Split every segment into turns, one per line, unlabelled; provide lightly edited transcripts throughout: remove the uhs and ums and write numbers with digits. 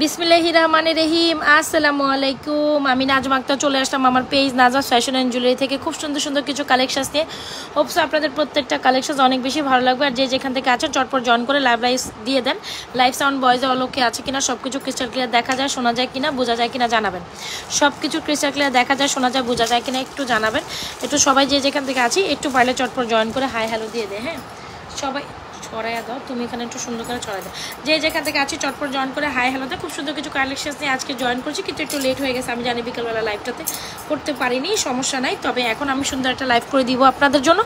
বিসমিল্লাহির রহমানির রহিম। আসসালামু আলাইকুম। আমি নাজমা আক্তার চলে আসলাম আমার page Nazmas fashion and jewellery থেকে খুব সুন্দর সুন্দর কিছু কালেকশন নিয়ে। হোপস আপনাদের প্রত্যেকটা কালেকশন অনেক বেশি ভালো লাগবে। আর যে যেখান থেকে আছেন চটপট জয়েন করে লাইভ দিয়ে দেন। লাইভ সাউন্ড ভয়েস অলোকে আছে কিনা, সব কিছু ক্রিস্টাল ক্লিয়ার দেখা যায়, শোনা যায় কিনা, বোঝা যায় কিনা জানাবেন। সব কিছু ক্রিস্টাল ক্লিয়ার দেখা যায়, শোনা যায়, বোঝা যায় কিনা একটু জানাবেন। একটু সবাই যে যেখান থেকে আছি একটু পারলে চটপট জয়েন করে হাই হ্যালো দিয়ে দে। হ্যাঁ সবাই ছড়াইয়া দাও, তুমি এখানে একটু সুন্দর করে ছড়াই দাও। যে যেখান থেকে আছি চটপট জয়েন করে হাই হ্যালোতে। খুব সুন্দর কিছু কালেকশন নিয়ে আজকে জয়েন করছি, কিন্তু একটু লেট হয়ে গেছে। আমি জানি বিকেলবেলা লাইভটাতে করতে পারিনি, সমস্যা নাই। তবে এখন আমি সুন্দর একটা লাইভ করে দিব আপনাদের জন্য।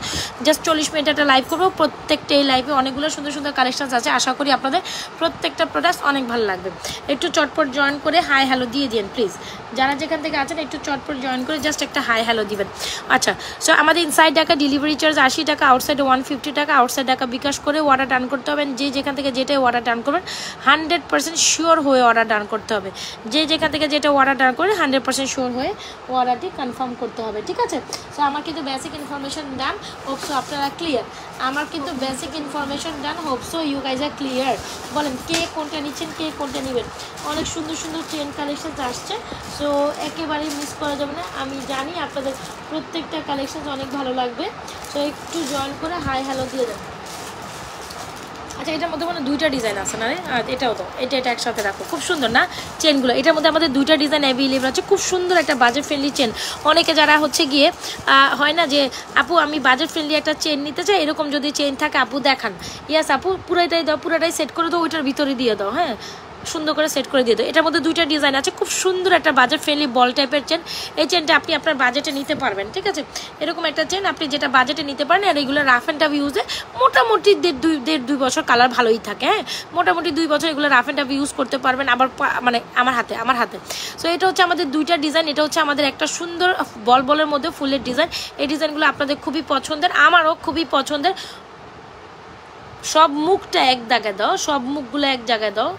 জাস্ট 40 মিনিট একটা লাইভ করবো। প্রত্যেকটা এই লাইভে অনেকগুলো সুন্দর সুন্দর কালেকশন আছে। আশা করি আপনাদের প্রত্যেকটা প্রোডাক্ট অনেক ভালো লাগবে। একটু চটপট জয়েন করে হাই হ্যালো দিয়ে দিন প্লিজ। যারা যেখান থেকে আছেন একটু চটপট জয়েন করে জাস্ট একটা হাই হ্যালো দিবেন। আচ্ছা, সো আমাদের ইনসাইড টাকা ডেলিভারি চার্জ 80 টাকা, আউটসাইডে 150 টাকা। আউটসাইড টাকা বিকাশ করে অর্ডার ডান করতে হবে। যে যেখান থেকে যেটাই অর্ডার ডান করবেন 100% শিওর হয়ে অর্ডার ডান করতে হবে। যে যেখান থেকে যেটা অর্ডার ডান করে 100% শিওর হয়ে অর্ডারটি কনফার্ম করতে হবে, ঠিক আছে? সো আমার কিন্তু basic information done, hope so আপনারা ক্লিয়ার। আমার কিন্তু basic information done, hope so you guys are clear. বলেন কে কোনটা নিচ্ছেন, কে কোনটা নেবেন। অনেক সুন্দর সুন্দর ট্রেন কালেকশন আসছে, সো একেবারেই মিস করা যাবে না। আমি জানি আপনাদের প্রত্যেকটা কালেকশন অনেক ভালো লাগবে। সো একটু জয়েন করে হাই হ্যালো দিয়ে দেন। আচ্ছা, এটার মধ্যে মানে দুইটা ডিজাইন আছে না রে? আর এটাও তো, এটা একসাথে রাখো। খুব সুন্দর না চেনগুলো? এটার মধ্যে আমাদের দুইটা ডিজাইন অ্যাভেলেবল আছে। খুব সুন্দর একটা বাজেট ফ্রেন্ডলি চেন। অনেকে যারা হচ্ছে গিয়ে হয় না যে আপু আমি বাজেট ফ্রেন্ডলি একটা চেন নিতে চাই, এরকম যদি চেন থাকে আপু দেখান। ইয়াস আপু, পুরোটাই দাও, পুরোটাই সেট করে দাও, ওইটার ভিতরে দিয়ে দাও। হ্যাঁ, সুন্দর করে সেট করে দিয়ে দাও। এটার মধ্যে দুইটা ডিজাইন আছে। খুব সুন্দর একটা বাজেট ফ্রেন্ডলি বল টাইপের চেন। এই চেনটা আপনি আপনার বাজেটে নিতে পারবেন, ঠিক আছে? এরকম একটা চেন আপনি যেটা বাজেটে নিতে পারেন। আর এগুলো রাফ অ্যান্ড টাফ ইউজে মোটামুটি দেড় দুই বছর কালার ভালোই থাকে। হ্যাঁ, মোটামুটি 2 বছর এগুলো রাফ অ্যান্ড টাফ ইউজ করতে পারবেন। আবার মানে আমার হাতে সো এটা হচ্ছে আমাদের দুইটা ডিজাইন। এটা হচ্ছে আমাদের একটা সুন্দর বলের মধ্যে ফুলের ডিজাইন। এই ডিজাইনগুলো আপনাদের খুবই পছন্দের, আমারও খুবই পছন্দের। সব মুখটা এক জায়গায় দাও, সব মুখগুলো এক জায়গায় দাও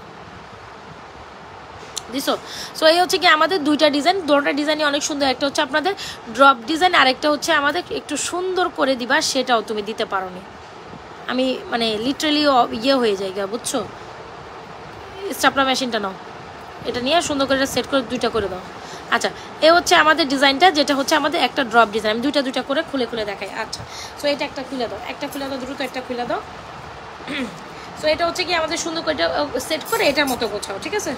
দিছো। সো এই হচ্ছে কি আমাদের দুইটা ডিজাইন। দুটোটা ডিজাইনই অনেক সুন্দর। একটা হচ্ছে আপনাদের ড্রপ ডিজাইন, আরেকটা হচ্ছে আমাদের একটু সুন্দর করে দিবা, সেটাও তুমি দিতে পারো নি। আমি মানে লিটারালি ইয়ে হয়ে যাই গা, বুঝছো? স্টাপলার মেশিনটা নাও, এটা নিয়ে সুন্দর করে সেট করে দুইটা করে দাও। আচ্ছা, এ হচ্ছে আমাদের ডিজাইনটা, যেটা হচ্ছে আমাদের একটা ড্রপ ডিজাইন। আমি দুইটা করে খুলে দেখাই। আচ্ছা, সো এটা একটা খুলে দাও, দ্রুত একটা খুলে দাও। সো এটা হচ্ছে কি আমাদের সুন্দর করে সেট করে এটার মতো গোছাও, ঠিক আছে?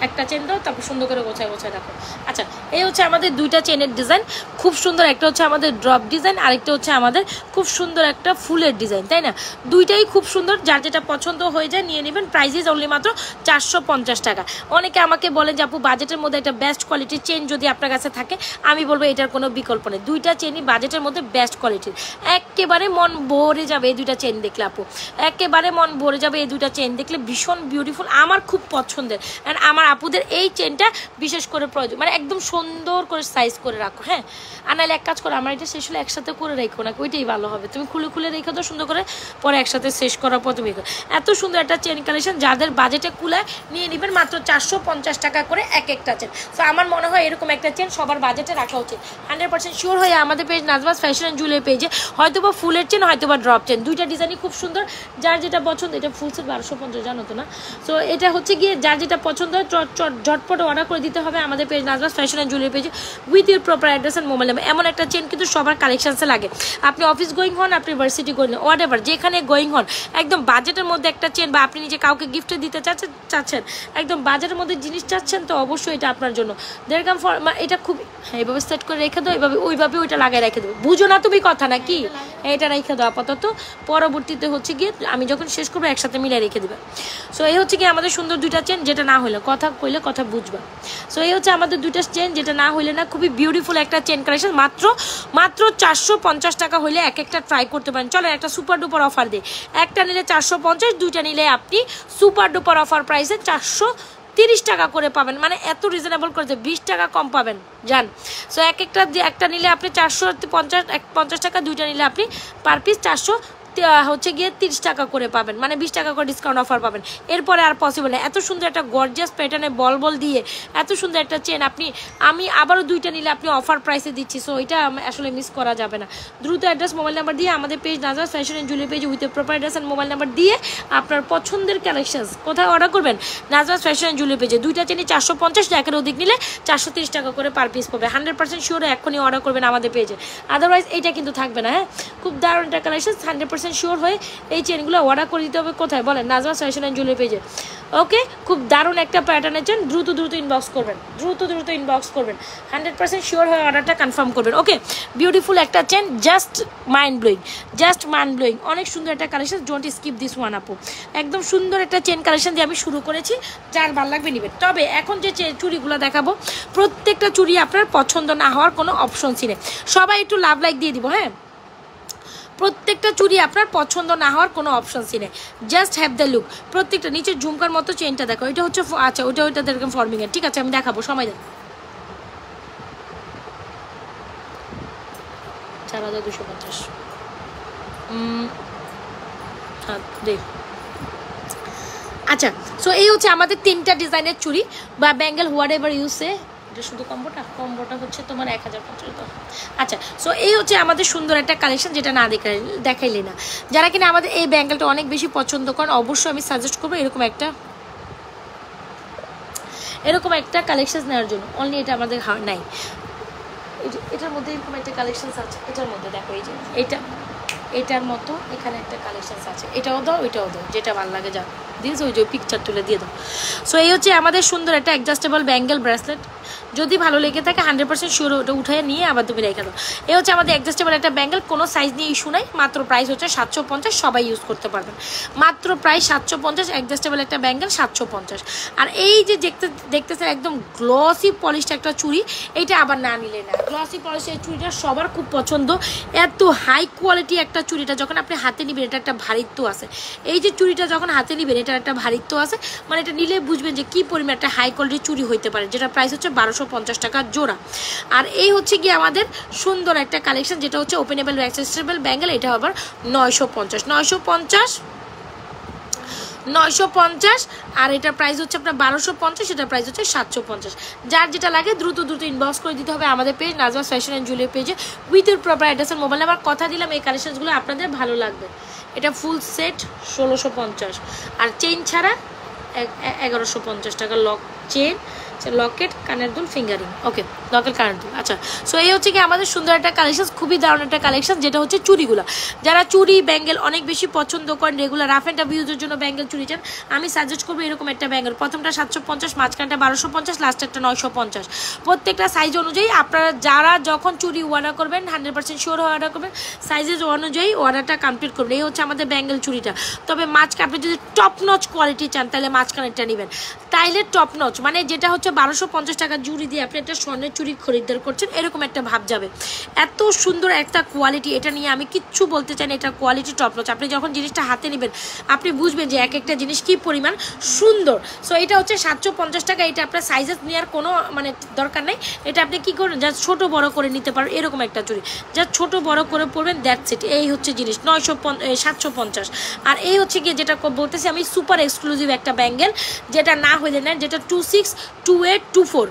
একটা চেন দাও, তারপর সুন্দর করে গোছায় রাখো। আচ্ছা, এই হচ্ছে আমাদের দুইটা চেনের ডিজাইন, খুব সুন্দর। একটা হচ্ছে আমাদের ড্রপ ডিজাইন, আরেকটা হচ্ছে আমাদের খুব সুন্দর একটা ফুলের ডিজাইন, তাই না? দুইটাই খুব সুন্দর। যার যেটা পছন্দ হয়ে যায় নিয়ে নেবেন। প্রাইস ইজ অনলি মাত্র 450 টাকা। অনেকে আমাকে বলেন যে আপু বাজেটের মধ্যে একটা বেস্ট কোয়ালিটির চেন যদি আপনার কাছে থাকে, আমি বলবো এটার কোনো বিকল্প নেই। দুইটা চেনই বাজেটের মধ্যে বেস্ট কোয়ালিটির। একেবারে মন ভরে যাবে এই দুইটা চেন দেখলে আপু, একেবারে মন ভরে যাবে এই দুইটা চেন দেখলে। ভীষণ বিউটিফুল, আমার খুব পছন্দের। অ্যান্ড আমার আপুদের এই চেনটা বিশেষ করে প্রয়োজন, মানে একদম সুন্দর করে সাইজ করে রাখো। হ্যাঁ, আর নাহলে এক কাজ করো, আমার এটা শেষ হলে একসাথে করে রেখো না, ওইটাই ভালো হবে। তুমি খুলে রেখে দাও সুন্দর করে, পরে একসাথে শেষ করার পর তুমি এত সুন্দর একটা চেন কালেকশন। যাদের বাজেটে কুলায় নিয়ে নেবেন মাত্র 450 টাকা করে একটা চেন। তো আমার মনে হয় এরকম একটা চেন সবার বাজেটে রাখা উচিত। 100% শিওর হয়ে আমাদের page Nazmas fashion and jewellery পেজে হয়তোবা ফুলের চেন, হয়তোবা ড্রপ চেন, দুইটা ডিজাইনই খুব সুন্দর। যার যেটা পছন্দ, এটা ফুল সেট 1250, জানো তো না? সো এটা হচ্ছে গিয়ে যার যেটা পছন্দ ঝটপট অর্ডার করে দিতে হবে আমাদের page Nazmas fashion and jewellery পেজে with your proper address and mobile number. এমন একটা চেন কিন্তু সবার কালেকশনসে লাগে। আপনি অফিস গোয়িং হন, আপনি ভার্সিটি গোয়িং হন, হোয়াট এভার যেখানে গোয়িং হন, একদম বাজেটের মধ্যে একটা চেন, বা আপনি নিজে কাউকে গিফটে দিতে চাচ্ছেন, একদম বাজেটের মধ্যে জিনিস চাচ্ছেন, তো অবশ্যই এটা আপনার জন্য। দেড়গ্রাম এটা খুব এইভাবে সেট করে রেখে দাও, ওইভাবে ওইটা লাগাই রেখে দেবো। বুঝো না তুমি কথা নাকি? এটা রেখে দাও আপাতত, পরবর্তীতে হচ্ছে গিয়ে আমি যখন শেষ করবো একসাথে মিলে রেখে দেবে। সো এই হচ্ছে কি আমাদের সুন্দর দুইটা চেন, যেটা না হইলে কথা কইলে কথা বুঝবা। সো এই হচ্ছে আমাদের দুইটা চেন, যেটা না হইলে না। খুবই বিউটিফুল একটা চেন কালেকশন। মাত্র 450 টাকা হইলে একটা ট্রাই করতে পারেন। চলো একটা সুপার ডুপার অফার দিই। একটা নিলে 450, দুইটা নিলে আপনি সুপার ডুপার অফার প্রাইসে 430 টাকা করে পাবেন। মানে এত রিজনেবল করেছে, 20 টাকা কম পাবেন জান। সো একটা নিলে আপনি 450 টাকা, দুইটা নিলে আপনি পার পিস 430 হচ্ছে গিয়ে 30 টাকা করে পাবেন, মানে 20 টাকা করে ডিসকাউন্ট অফার পাবেন। এরপরে আর পসিবল না। এত সুন্দর একটা গর্জিয়াস প্যাটার্নে বল দিয়ে এত সুন্দর একটা চেন আমি আবারও 2টা নিলে আপনি অফার প্রাইসে দিচ্ছি। সো এটা আসলে মিস করা যাবে না। দ্রুত অ্যাড্রেস মোবাইল নাম্বার দিয়ে আমাদের page Nazrat fashion and jewellery page with proper address and mobile number দিয়ে আপনার পছন্দের কালেকশনস কোথায় অর্ডার করবেন? নাজরাত ফ্যাশন অ্যান্ড জুয়েলারি পেজে। 2টা চেনই 450, একের অধিক নিলে 430 টাকা করে পার পিস পাবে। 100% শিওর এখনই অর্ডার করবেন আমাদের পেজে, আদারওয়াইজ এইটা কিন্তু থাকবে না। হ্যাঁ, খুব দারুণ একটা কালেকশন। 100% শিওর হয়ে এই চেনগুলো অর্ডার করে দিতে হবে কোথায় বলেন? নাজরাত ফ্যাশন অ্যান্ড জুয়েলারি পেজে। ওকে, খুব দারুণ একটা প্যাটার্নের চেন। দ্রুত ইনবক্স করবেন, দ্রুত ইনবক্স করবেন। 100% শিওর হয়ে অর্ডারটা কনফার্ম করবেন। ওকে, বিউটিফুল একটা চেন, জাস্ট মাইন্ড ব্লোয়িং, অনেক সুন্দর একটা collection. Don't skip this one আপু। একদম সুন্দর একটা চেন কালেকশন দিয়ে আমি শুরু করেছি, যার ভালো লাগবে নিবেন। তবে এখন যে চুড়িগুলো দেখাবো প্রত্যেকটা চুড়ি আপনার পছন্দ না হওয়ার কোনো অপশনসই নেই। সবাই একটু লাভ লাইক দিয়ে দিব। হ্যাঁ, প্রত্যেকটা চুড়ি আপনার পছন্দ না হওয়ার কোনো অপশনসই নেই। Just have the look. প্রত্যেকটা নিচে ঝুমকার মতো চেনটা দেখো, এটা হচ্ছে আচ্ছা ওইটা এরকম ফর্মিংয়ের। ঠিক আছে, আমি দেখাবো, সময় দেন। 4250। দেখ, আচ্ছা। সো এই হচ্ছে আমাদের 3টা ডিজাইনের চুড়ি বা ব্যাঙ্গেল, হোয়াট এভার ইউসে। এটা শুধু কম্বোটা হচ্ছে তোমার 1050। আচ্ছা, সো এই হচ্ছে আমাদের সুন্দর একটা কালেকশন, যেটা না দেখাইলে না। যারা কিনা আমাদের এই ব্যাঙ্গেলটা অনেক বেশি পছন্দ করেন, অবশ্যই আমি সাজেস্ট করবো এরকম একটা কালেকশন নেওয়ার জন্য। অনলি এটা আমাদের নাই, এটার মধ্যে এরকম একটা কালেকশন আছে। এটার মধ্যে দেখো, এই যে এটার মতো এখানে একটা কালেকশন আছে। এটাও দাও, ওইটাও দাও, যেটা ভালো লাগে যাও দিয়েছে, ওই যে পিকচার তুলে দিয়ে দাও। সো এই হচ্ছে আমাদের সুন্দর একটা অ্যাডজাস্টেবল ব্যাঙ্গেল ব্রেসলেট। যদি ভালো লেগে থাকে 100% শিওর ওটা উঠে নিয়ে আবার তুমি রেখে দাও। এই হচ্ছে আমাদের অ্যাডজাস্টেবল একটা ব্যাঙ্গেল, কোনো সাইজ নিয়ে ইস্যু নাই। মাত্র প্রাইস হচ্ছে 750, সবাই ইউজ করতে পারবেন। মাত্র প্রাইস 750, অ্যাডজাস্টেবল একটা ব্যাঙ্গেল 750। আর এই যে দেখতেছেন একদম গ্লসি পলিশড একটা চুড়ি, এইটা আবার না নিলে না। গ্লসি পলিশের চুড়িটা সবার খুব পছন্দ। এত হাই কোয়ালিটি একটা চুড়িটা যখন আপনি হাতে নিবেন, এটা একটা ভারিত্ব আছে। এই যে চুড়িটা যখন হাতে নিবেন, এটার একটা ভারিত্ব আছে, মানে এটা নিলে বুঝবেন যে কি পরিমাণ একটা হাই কোয়ালিটির চুড়ি হইতে পারে, যেটা প্রাইস হচ্ছে 1250 টাকা জোড়া। আর এই হচ্ছে কি আমাদের সুন্দর একটা কালেকশন, যেটা হচ্ছে ওপেনেবল অ্যাক্সেসেবল ব্যাঙ্গেল। এটা আবার 950। আর এটার প্রাইস হচ্ছে আপনার 1250, এটার প্রাইস হচ্ছে 750। যার যেটা লাগে দ্রুত ইনবক্স করে দিতে হবে আমাদের page Nazrat fashion and jewellery পেজে উইথ ইউর প্রপার অ্যাড্রেস আর মোবাইল নাম্বার। কথা দিলাম এই কালেকশনসগুলো আপনাদের ভালো লাগবে। এটা ফুল সেট 1650, আর চেইন ছাড়া 1150 টাকা। লক চেন, লকেট, কানের দুল, ফিঙ্গারিং। ওকে, লকেট, কানের দুল। আচ্ছা, সো এই হচ্ছে কি আমাদের সুন্দর একটা কালেকশন, খুবই দারুণ একটা কালেকশন, যেটা হচ্ছে চুড়িগুলো। যারা চুড়ি ব্যাঙ্গেল অনেক বেশি পছন্দ করেন, রেগুলার রাফ অ্যান্ড টাফ ইউজের জন্য ব্যাঙ্গেল চুড়ি চান, আমি সাজেস্ট করবো এরকম একটা ব্যাঙ্গেল। প্রথমটা 750, মাঝখানটা 1250, লাস্ট একটা 950। প্রত্যেকটা সাইজ অনুযায়ী আপনারা যারা যখন চুড়ি অর্ডার করবেন 100% শিওর হয়ে অর্ডার করবেন, সাইজেস অনুযায়ী অর্ডারটা কমপ্লিট করবেন। এই হচ্ছে আমাদের ব্যাঙ্গেল চুড়িটা। তবে মাঝখানে আপনি যদি টপ নচ কোয়ালিটি চান, তাহলে মাঝখানেরটা নেবেন। তাইলে টপ নচ মানে যেটা হচ্ছে 1250 টাকা চুড়ি দিয়ে আপনি একটা স্বর্ণের চুড়ি খরিদ্দার করছেন, এরকম একটা ভাব যাবে। এত সুন্দর একটা কোয়ালিটি, এটা নিয়ে আমি কিচ্ছু বলতে চাই না, এটা কোয়ালিটি টপ নচ। আপনি যখন জিনিসটা হাতে নেবেন, আপনি বুঝবেন যে এক একটা জিনিস কি পরিমাণ সুন্দর। সো এটা হচ্ছে 750 টাকা। এটা আপনার সাইজেস নেওয়ার কোনো মানে দরকার নেই। এটা আপনি কি করবেন, যা ছোট বড় করে নিতে পারেন, এরকম একটা চুড়ি যা ছোট বড় করে পড়বেন, দ্যাটস ইট। এই হচ্ছে জিনিস 750। আর এই হচ্ছে গিয়ে যেটা বলতেছি আমি, সুপার এক্সক্লুসিভ একটা ব্যাঙ্গেল, যেটা না হইলে নেন, যেটা 26, 28, 24,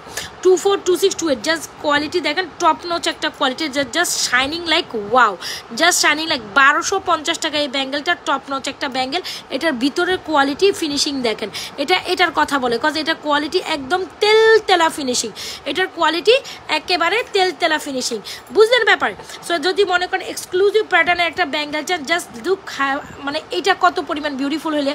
26, 28। জাস্ট কোয়ালিটি দেখেন, টপ নচ একটা quality, just shining like wow, just shining like. 1250 টাকা এই ব্যাঙ্গেলটা, টপ নচ একটা ব্যাঙ্গেল। এটার ভিতরের কোয়ালিটি ফিনিশিং দেখেন, এটার কথা বলে, কজ এটার কোয়ালিটি একদম তেলতেলা ফিনিশিং। এটার কোয়ালিটি একেবারে তেলতেলা ফিনিশিং, বুঝলেন ব্যাপার। সো যদি মনে করেন এক্সক্লুসিভ প্যাটার্নের একটা ব্যাঙ্গেল চান, জাস্ট লুক, মানে এটা কত পরিমাণ বিউটিফুল হলে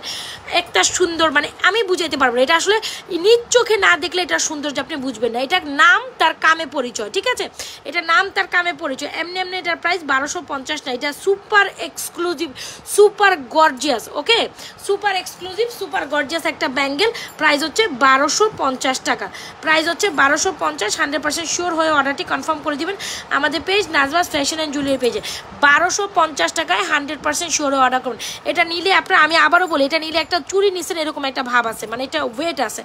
একটা সুন্দর, মানে আমি বুঝাইতে পারবো না। এটা আসলে নিজ চোখে না দেখলে এটা সৌন্দর্য আপনি বুঝবেন না। এটার নাম তার কামে পরিচয়, ঠিক আছে? এটা নাম তার কামে পরিচয়। এমনি এটার প্রাইস 1250 না, এটা সুপার এক্সক্লুসিভ, সুপার গর্জিয়াস। ওকে, সুপার এক্সক্লুসিভ, সুপার গর্জিয়াস একটা ব্যাঙ্গেল। প্রাইস হচ্ছে 1250 টাকা। প্রাইস হচ্ছে 1250। 100% শিওর হয়ে অর্ডারটি কনফার্ম করে দিবেন আমাদের page Nazrat fashion and jewellery পেজে। 1250 টাকায় 100% শিওর হয়ে অর্ডার করুন। এটা নিলে আপনার, আমি আবারও বলি, এটা নিলে একটা চুরি নিচ্ছেন এরকম একটা ভাব আছে, মানে এটা ওয়েট আছে।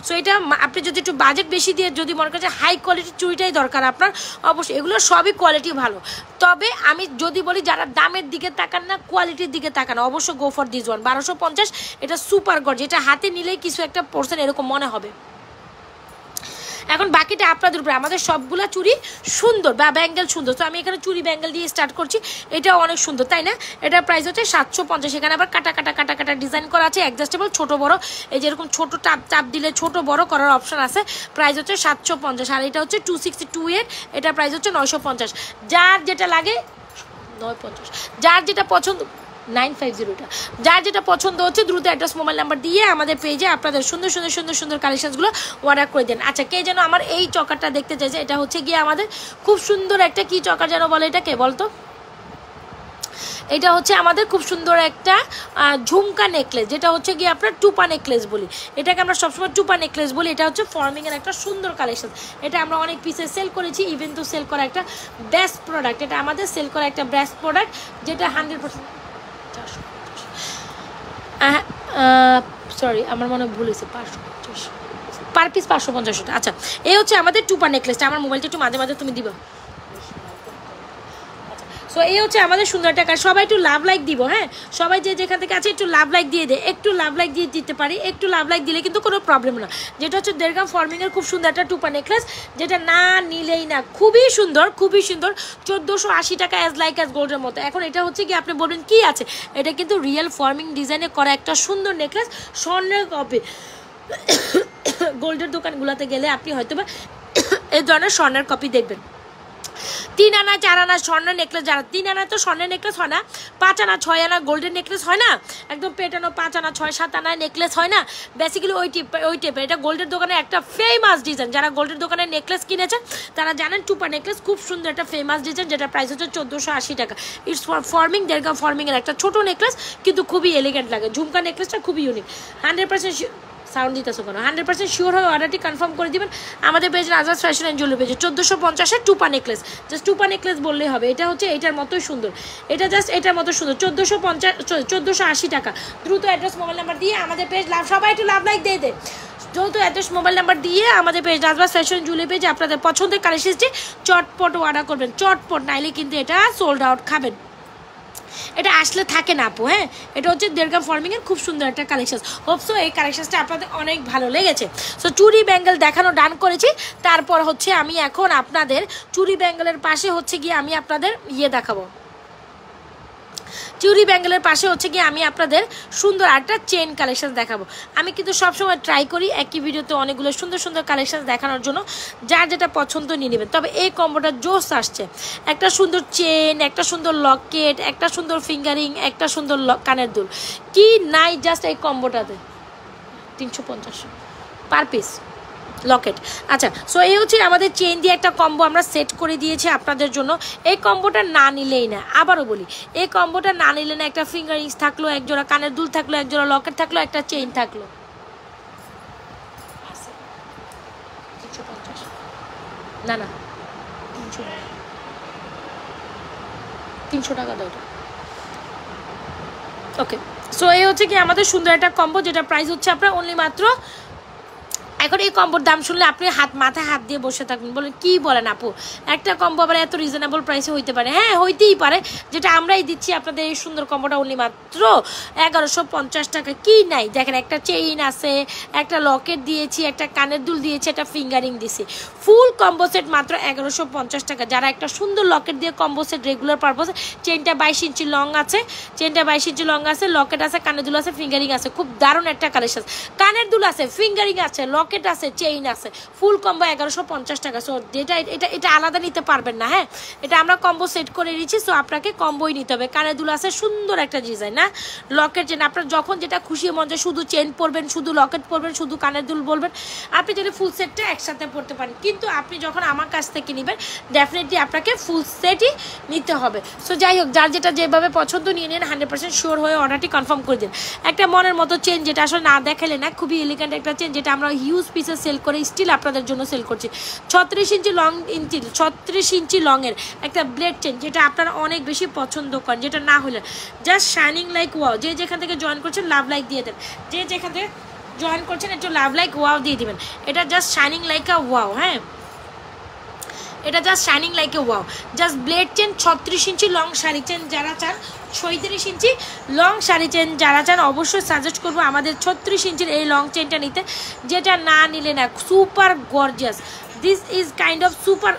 সো এটা আপনি যদি একটু বাজেট বেশি দিয়ে যদি মনে করেন হাই কোয়ালিটি কোয়ালিটির চুড়িটাই দরকার আপনার, অবশ্যই এগুলো সবই কোয়ালিটি ভালো। তবে আমি যদি বলি যারা দামের দিকে তাকান না, কোয়ালিটির দিকে তাকান, অবশ্যই গো ফর দিস ওয়ান। 1250, এটা সুপার গর্জ, এটা হাতে নিলেই কিছু একটা পড়ছেন এরকম মনে হবে। এখন বাকিটা আপনাদের উপরে। আমাদের সবগুলা চুড়ি সুন্দর বা ব্যাঙ্গেল সুন্দর, তো আমি এখানে চুড়ি ব্যাঙ্গেল দিয়ে স্টার্ট করছি। এটাও অনেক সুন্দর, তাই না? এটার প্রাইস হচ্ছে 750। এখানে আবার কাটা কাটা কাটা কাটা ডিজাইন করা আছে, অ্যাডজাস্টেবল ছোট বড়, এই যেরকম ছোট টাপ চাপ দিলে ছোট বড় করার অপশন আছে। প্রাইস হচ্ছে 750। আর এটা হচ্ছে 262 এর, এটার প্রাইস হচ্ছে 950। যার যেটা লাগে 950, যার যেটা পছন্দ 950টা, যার যেটা পছন্দ হচ্ছে দ্রুত অ্যাড্রেস মোবাইল নাম্বার দিয়ে আমাদের পেজে আপনাদের সুন্দর সুন্দর সুন্দর সুন্দর কালেকশনসগুলো অর্ডার করে দেন। আচ্ছা, কে যেন আমার এই চকারটা দেখতে চাইছে, এটা হচ্ছে গিয়ে আমাদের খুব সুন্দর একটা কি চকার যেন বলে, এটা কে বলতো? এটা হচ্ছে আমাদের খুব সুন্দর একটা ঝুমকা নেকলেস, যেটা হচ্ছে গিয়ে আপনার টুপা নেকলেস বলি, এটাকে আমরা সবসময় টুপা নেকলেস বলি। এটা হচ্ছে ফর্মিংয়ের একটা সুন্দর কালেকশন, এটা আমরা অনেক পিসে সেল করেছি, ইভেন তো সেল করা একটা বেস্ট প্রোডাক্ট, এটা আমাদের সেল করা একটা বেস্ট প্রোডাক্ট, যেটা 100% সরি আমার মনে ভুল হয়েছে, 550 পার পিস, 550 টাকা। আচ্ছা, এই হচ্ছে আমাদের টুপা নেকলেসটা। আমার মোবাইলটা একটু মাঝে মাঝে তুমি দিবা। সো এই হচ্ছে আমাদের সুন্দর টাকা। সবাই একটু লাভ লাইক দিব, হ্যাঁ সবাই যে যেখান থেকে আছে একটু লাভ লাইক দিয়ে দে, একটু লাভ লাইক দিয়ে দিতে পারি, একটু লাভ লাইক দিলে কিন্তু কোনো প্রবলেম না। যেটা হচ্ছে দেড়গ্রাম ফর্মিংয়ের খুব সুন্দর একটা টুপা নেকলেস, যেটা না নিলেই না, খুবই সুন্দর খুবই সুন্দর, 1480 টাকা, অ্যাজ লাইক অ্যাজ গোল্ডের মতো। এখন এটা হচ্ছে কি আপনি বলবেন কি আছে, এটা কিন্তু রিয়েল ফর্মিং ডিজাইনে করা একটা সুন্দর নেকলেস, স্বর্ণের কপি। গোল্ডের দোকানগুলোতে গেলে আপনি হয়তো বা এই ধরনের স্বর্ণের কপি দেখবেন। 3 আনা 4 আনা স্বর্ণের নেকলেস, যারা 3 আনা তো স্বর্ণের নেকলেস হয় না, 5 আনা 6 আনা গোল্ডেন নেকলেস হয় না, একদম পেটানো 5 আনা 6 7 আনা নেকলেস হয় না, বেসিক্যালি ওই টাইপের। এটা গোল্ডের দোকানে একটা ফেমাস ডিজাইন, যারা গোল্ডের দোকানে নেকলেস কিনেছেন তারা জানেন টুপা নেকলেস খুব সুন্দর একটা ফেমাস ডিজাইন, যেটা প্রাইস হচ্ছে 1480 টাকা। ইটস ফর্মিং, দেড়গ্রাম ফর্মিংয়ের একটা ছোট নেকলেস, কিন্তু খুবই এলিগেন্ট লাগে। ঝুমকা নেকলেসটা খুবই ইউনিক। 100% সাউন্ড দিতেছো কেন? 100% শিওর হয়ে অর্ডারটি কনফার্ম করে দিবেন আমাদের page Nazrat fashion and jewellery পেজে। 1450-এর টুপা নেকলেস, জাস্ট টুপা নেকলেস বললেই হবে। এটা হচ্ছে এটার মতোই সুন্দর, এটা জাস্ট এটার মতো সুন্দর, 1480 টাকা। দ্রুত অ্যাড্রেস মোবাইল নাম্বার দিয়ে আমাদের পেজ লাভ, সবাই একটু লাভ লাইক দিয়ে দে, দ্রুত অ্যাড্রেস মোবাইল নাম্বার দিয়ে আমাদের পেজ নাজরাত ফ্যাশন জুয়েলারি পেজে আপনাদের পছন্দের কালেকশনটি চটপট অর্ডার করবেন, চটপট, নাইলে কিন্তু এটা সোল্ড আউট খাবেন। এটা আসলে থাকে না আপু, হ্যাঁ এটা হচ্ছে দেড়গ্রাম ফর্মিংয়ের খুব সুন্দর একটা কালেকশন। হোপসো এই কালেকশনটা আপনাদের অনেক ভালো লেগেছে। সো চুড়ি ব্যাঙ্গেল দেখানো ডান করেছি, তারপর হচ্ছে আমি এখন আপনাদের চুড়ি ব্যাঙ্গেলের পাশে হচ্ছে গিয়ে আমি আপনাদের দেখাবো, চুড়ি ব্যাঙ্গেলের পাশে হচ্ছে গিয়ে আমি আপনাদের সুন্দর একটা চেন কালেকশন দেখাবো। আমি কিন্তু সবসময় ট্রাই করি একই ভিডিওতে অনেকগুলো সুন্দর সুন্দর কালেকশন দেখানোর জন্য, যার যেটা পছন্দ নিয়ে নেবেন। তবে এই কম্বোটা জোস আসছে, একটা সুন্দর চেন, একটা সুন্দর লকেট, একটা সুন্দর ফিঙ্গারিং, একটা সুন্দর কানের দুল, কি নাই জাস্ট এই কম্বোটাতে। 350 পার পিস লকেট। আচ্ছা, সো এই হচ্ছে আমাদের চেইন দিয়ে একটা কম্বো আমরা সেট করে দিয়েছি আপনাদের জন্য। এই কম্বোটা না নিলেই না, আবারও বলি, এই কম্বোটা না নিলে না, একটা ফিঙ্গারিংস থাকলো, এক জোড়া কানের দুল থাকলো, এক জোড়া লকেট থাকলো, একটা চেইন থাকলো। 350 না না 300 টাকা দাও। ওকে, সো এই হচ্ছে কি আমাদের সুন্দর একটা কম্বো, যেটা প্রাইস হচ্ছে আপনার অনলি মাত্র। এখন এই কম্বোর দাম শুনলে আপনি মাথায় হাত দিয়ে বসে থাকবেন, বলেন কি বলেন আপু, একটা কম্বো আবার এত রিজনেবল প্রাইসে হইতে পারে? হ্যাঁ হইতেই পারে, যেটা আমরাই দিচ্ছি আপনাদের এই সুন্দর কম্বোটা অনলি মাত্র 1150 টাকা। কি নাই দেখেন, একটা চেইন আছে, একটা লকেট দিয়েছি, একটা কানের দুল দিয়েছি, একটা ফিঙ্গারিং দিয়েছি, ফুল কম্বো সেট মাত্র 1150 টাকা। যারা একটা সুন্দর লকেট দিয়ে কম্বো সেট রেগুলার পারপাস, চেইনটা 22 ইঞ্চি লং আছে, চেইনটা 22 ইঞ্চি লং আছে, লকেট আছে, কানের দুল আছে, ফিঙ্গারিং আছে, খুব দারুণ একটা কালেকশন। কানের দুল আছে, ফিঙ্গারিং আছে, লকেট আছে, চেইন আছে, ফুল কম্বো 1150 টাকা। সো যেটা এটা আলাদা নিতে পারবেন না, হ্যাঁ এটা আমরা কম্বো সেট করে দিচ্ছি। সো আপনাকে কম্বোই নিতে হবে। কানের দুল আছে, সুন্দর একটা ডিজাইন, না লকেট চেন, আপনার যখন যেটা খুশি মন যায় শুধু চেন পরবেন, শুধু লকেট পরবেন, শুধু কানের দুল বলবেন, আপনি যদি ফুল সেটটা একসাথে পড়তে পারেন। কিন্তু আপনি যখন আমার কাছ থেকে নেবেন ডেফিনেটলি আপনাকে ফুল সেটই নিতে হবে। সো যাই হোক, যার যেটা যেভাবে পছন্দ নিয়ে নেন, 100% শিওর হয়ে অর্ডারটি কনফার্ম করে দিন। একটা মনের মতো চেন, যেটা আসলে না দেখালে না, খুবই এলিগেন্ট একটা চেন, যেটা আমরা হিউজ পিসে সেল করে স্টিল আপনাদের জন্য সেল করছি। 36 ইঞ্চি লংয়ের একটা ব্লেড চেন, যেটা আপনারা অনেক বেশি পছন্দ করেন, যেটা না হলে জাস্ট শাইনিং লাইক ওয়াও। যে যেখান থেকে জয়েন করছেন লাভ লাইক দিয়ে দেন, যে যেখান থেকে জয়েন করছেন একটু লাভ লাইক ওয়াও দিয়ে দিবেন। এটা জাস্ট শাইনিং লাইক আ ওয়াও, হ্যাঁ এটা just shining like a wow. Just blade chain 36 inch long sari chain যারা চান, 36 ইঞ্চি লং শাড়ি চেন যারা চান, অবশ্যই সাজেস্ট করবো আমাদের 36 ইঞ্চির এই লং চেনটা নিতে, যেটা না নিলে না super gorgeous. This is kind of super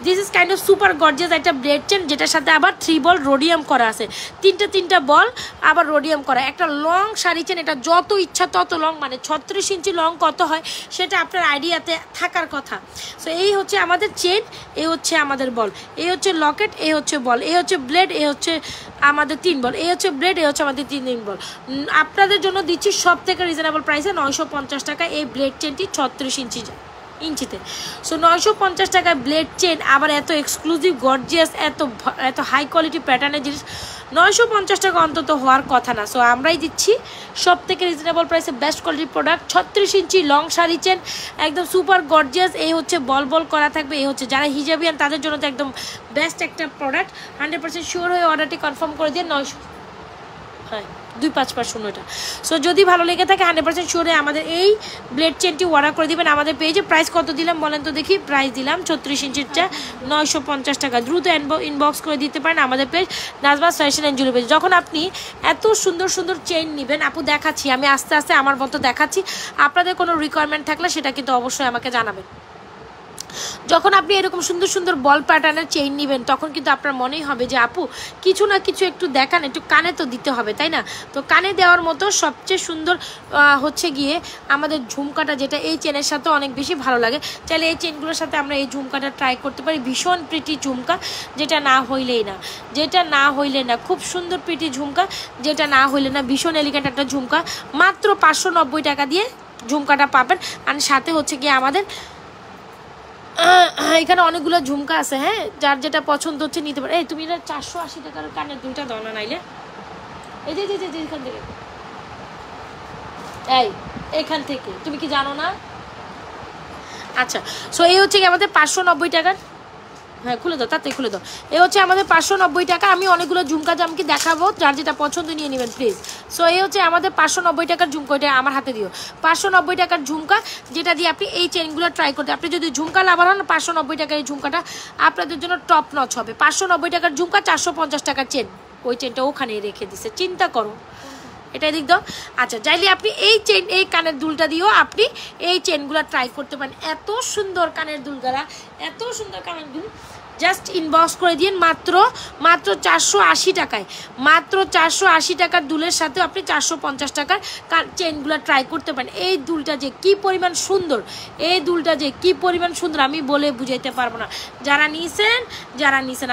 this is kind of super gorgeous একটা ব্লেড চেন, যেটার সাথে আবার 3 বল রোডিয়াম করা আছে, তিনটা বল আবার রোডিয়াম করা একটা লং শাড়ি চেন। এটা যত ইচ্ছা তত লং, মানে 36 ইঞ্চি লং কত হয় সেটা আপনার আইডিয়াতে থাকার কথা। সো এই হচ্ছে আমাদের চেন, এই হচ্ছে আমাদের বল, এই হচ্ছে লকেট, এই হচ্ছে বল, এই হচ্ছে ব্লেড, এই হচ্ছে আমাদের 3 বল, এই হচ্ছে ব্লেড, এই হচ্ছে আমাদের 3 বল। আপনাদের জন্য দিচ্ছি সব থেকে রিজনেবল প্রাইসে 950 টাকা এই ব্লেড চেনটি 36 ইঞ্চিতে। সো 950 টাকায় ব্লেড চেন, আবার এত এক্সক্লুসিভ গর্জিয়াস এত হাই কোয়ালিটি প্যাটার্নের জিনিস 950 টাকা অন্তত হওয়ার কথা না। সো আমরাই দিচ্ছি সব থেকে রিজনেবল প্রাইসে বেস্ট কোয়ালিটির প্রোডাক্ট। 36 ইঞ্চি লং শাড়ি চেন একদম সুপার গর্জিয়াস। এই হচ্ছে বল করা থাকবে, এই হচ্ছে যারা হিজাবিয়ান তাদের জন্য তো একদম বেস্ট একটা প্রোডাক্ট। 100% শিওর হয়ে অর্ডারটি কনফার্ম করে দিয়ে 900, হ্যাঁ 2550 এটা। সো যদি ভালো লেগে থাকে 100% শিওরে আমাদের এই ব্লেড চেনটি অর্ডার করে দিবেন আমাদের পেজে। প্রাইস কত দিলাম বলেন তো দেখি? প্রাইস দিলাম 36 ইঞ্চিরটা 950 টাকা। দ্রুত ইনবক্স করে দিতে পারেন আমাদের page Nazmas fashion and jewellery page. যখন আপনি এত সুন্দর সুন্দর চেইন নেবেন, আপু দেখাচ্ছি আমি আস্তে আস্তে আমার মতো দেখাচ্ছি, আপনাদের কোনো রিকোয়ারমেন্ট থাকলে সেটা কিন্তু অবশ্যই আমাকে জানাবেন। যখন আপনি এরকম সুন্দর সুন্দর বল প্যাটার্নের চেইন নেবেন, তখন কিন্তু আপনার মনেই হবে যে আপু কিছু না কিছু একটু দেখান, একটু কানে তো দিতে হবে, তাই না? তো কানে দেওয়ার মতো সবচেয়ে সুন্দর হচ্ছে গিয়ে আমাদের ঝুমকাটা, যেটা এই চেনের সাথে অনেক বেশি ভালো লাগে। চাইলে এই চেনগুলোর সাথে আমরা এই ঝুমকাটা ট্রাই করতে পারি। ভীষণ প্রিটি ঝুমকা, যেটা না হইলেই না, খুব সুন্দর প্রিটি ঝুমকা, যেটা না হইলে না, ভীষণ এলিগেন্ট একটা ঝুমকা। মাত্র 590 টাকা দিয়ে ঝুমকাটা পাবেন। আর সাথে হচ্ছে গিয়ে আমাদের এখানে অনেকগুলো ঝুমকা আছে, হ্যাঁ যার যেটা পছন্দ হচ্ছে নিতে পারে। এই তুমি এটা 480 টাকার কানের দুলটা দাও না, নাইলে এই যে এখান থেকে, এখান থেকে তুমি কি জানো না? আচ্ছা, সো এই হচ্ছে কি আমাদের 590 টাকার, হ্যাঁ খুলে দাও, তাতে খুলে দাও। এই হচ্ছে আমাদের 590 টাকা। আমি অনেকগুলো ঝুমকা জামকি দেখাবো, যার যেটা পছন্দ নিয়ে নেবেন প্লিজ। সো এই হচ্ছে আমাদের 590 টাকার ঝুমকা, এটা আমার হাতে দিও। 590 টাকার ঝুমকা, যেটা দিয়ে আপনি এই চেনগুলো ট্রাই করতে, আপনি যদি ঝুমকা লাভার হন 590 টাকার এই ঝুমকাটা আপনাদের জন্য টপ নচ হবে। 590 টাকার ঝুমকা, 450 টাকার চেন, ওই চেনটা ওখানে রেখে দিছে, চিন্তা করো। এটা দিক দাও। আচ্ছা, চাইলে আপনি এই চেন, এই কানের দুলটা দিয়েও আপনি এই চেনগুলো ট্রাই করতে পারেন। এত সুন্দর কানের দুলগুলা, এত সুন্দর কানের দুল, জাস্ট ইনবক্স করে দিন মাত্র 480 টাকায়। মাত্র 480 টাকার দুলের সাথে আপনি 450 টাকার চেনগুলো ট্রাই করতে পারেন। এই দুলটা যে কি পরিমাণ সুন্দর, আমি বলে বুঝাইতে পারবো না। যারা নিছেন,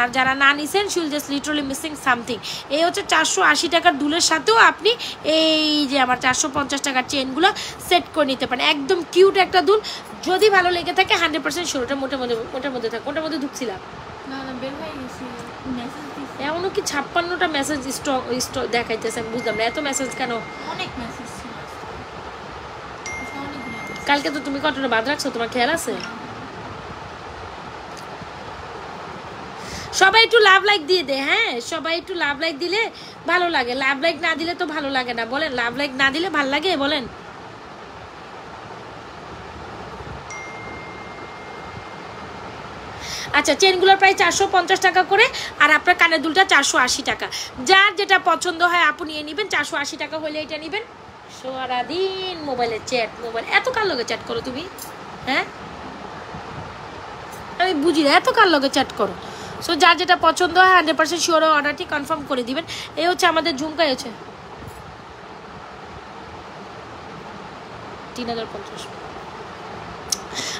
আর যারা না নিছেন, শিল জাস্ট লিটারালি মিসিং সামথিং। এই হচ্ছে 480 টাকার দুলের সাথেও আপনি এই যে আমার 450 টাকার চেনগুলো সেট করে নিতে পারেন। একদম কিউট একটা দুল। যদি ভালো লেগে থাকে 100% শিওর, ওটার মধ্যে থাকে, ওটার মধ্যে ঢুকছিলাম এমনও কি 56টা মেসেজ স্টক দেখাইতেছে, আমি বুঝলাম না এত মেসেজ কেন।
অনেক মেসেজ ছিল
কালকে তো তুমি কতটা বাদ রাখছো, তোমার খেয়াল আছে? সবাই একটু লাভ লাইক দিয়ে দে, হ্যাঁ সবাই একটু লাভ লাইক দিলে ভালো লাগে। লাভ লাইক না দিলে তো ভালো লাগে না, বলেন? লাভ লাইক না দিলে ভালো লাগে, বলেন? আচ্ছা, চেনগুলোর প্রায় 450 টাকা করে, আর আপনার কানের দুলটা 480 টাকা। যার যেটা পছন্দ হয় আপু নিয়ে নেবেন। 480 টাকা হলে এটা নেবেন। সারাদিন মোবাইলে চ্যাট, মোবাইল এত কার লগে চ্যাট করো তুমি? হ্যাঁ আমি বুঝি না, এত কার লগে চ্যাট করো। সো যার যেটা পছন্দ হয় 100% শিওর অর্ডারটি কনফার্ম করে দিবেন। এই হচ্ছে আমাদের ঝুমকা, হচ্ছে 3050।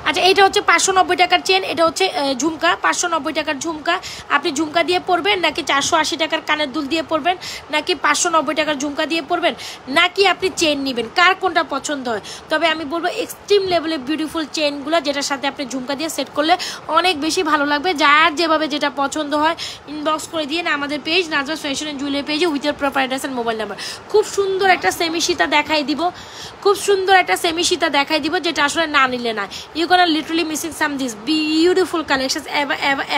আচ্ছা, এইটা হচ্ছে 590 টাকার চেন, এটা হচ্ছে ঝুমকা, 590 টাকার ঝুমকা। আপনি ঝুমকা দিয়ে পরবেন, নাকি 480 টাকার কানের দুল দিয়ে পরবেন, নাকি 590 টাকার ঝুমকা দিয়ে পরবেন, নাকি আপনি চেন নেবেন, কার কোনটা পছন্দ হয়? তবে আমি বলবো এক্সট্রিম লেভেলের বিউটিফুল চেনগুলো, যেটার সাথে আপনি ঝুমকা দিয়ে সেট করলে অনেক বেশি ভালো লাগবে। যার যেভাবে যেটা পছন্দ হয় ইনবক্স করে দিয়ে না আমাদের page Nazmas fashion and jewellery পেজে with year proper address and mobile number. খুব সুন্দর একটা সেমি সীতা দেখাই দিব, যেটা আসলে না নিলে না। You gonna literally missing some these beautiful collections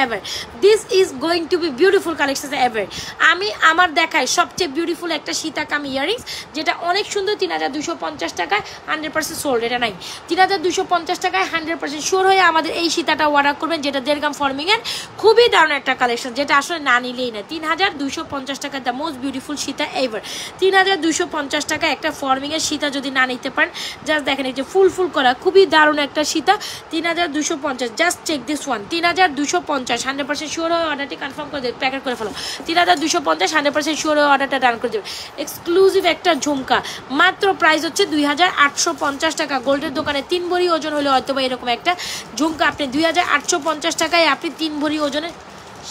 ever. This is going to be beautiful collections ever. আমি আমার দেখাই সবচেয়ে বিউটিফুল একটা সীতাকাম ইয়ারিংস, যেটা অনেক সুন্দর, 3250 টাকায় 100% সোল্ড। এটা নাই 3250 টাকায় 100% শিওর হয়ে আমাদের এই সীতাটা অর্ডার করবেন, যেটা 1.5 গ্রাম ফর্মিং এর খুবই দারুণ একটা কালেকশন, যেটা আসলে না নিলেই না। 3250 টাকা the most beautiful Sita ever. 3250 টাকা একটা ফর্মিং এর সীতা যদি না নিতে পারেন, জাস্ট দেখেন এই যে ফুল করা খুবই দারুণ একটা সীতা, 3250। Just check this one, 3250 100% sure হয়ে অর্ডারটি কনফার্ম করে দেবে, প্যাকেট করে ফেলো। 3250 100% শিওর হয়ে অর্ডারটা ডান করে দেবে। এক্সক্লুসিভ একটা ঝুমকা, মাত্র প্রাইস হচ্ছে 2850 টাকা। গোল্ডের দোকানে 3 ভরি ওজন হলে হয়তো বা এরকম একটা ঝুমকা আপনি 2850 টাকায় আপনি 3 ভরি ওজনের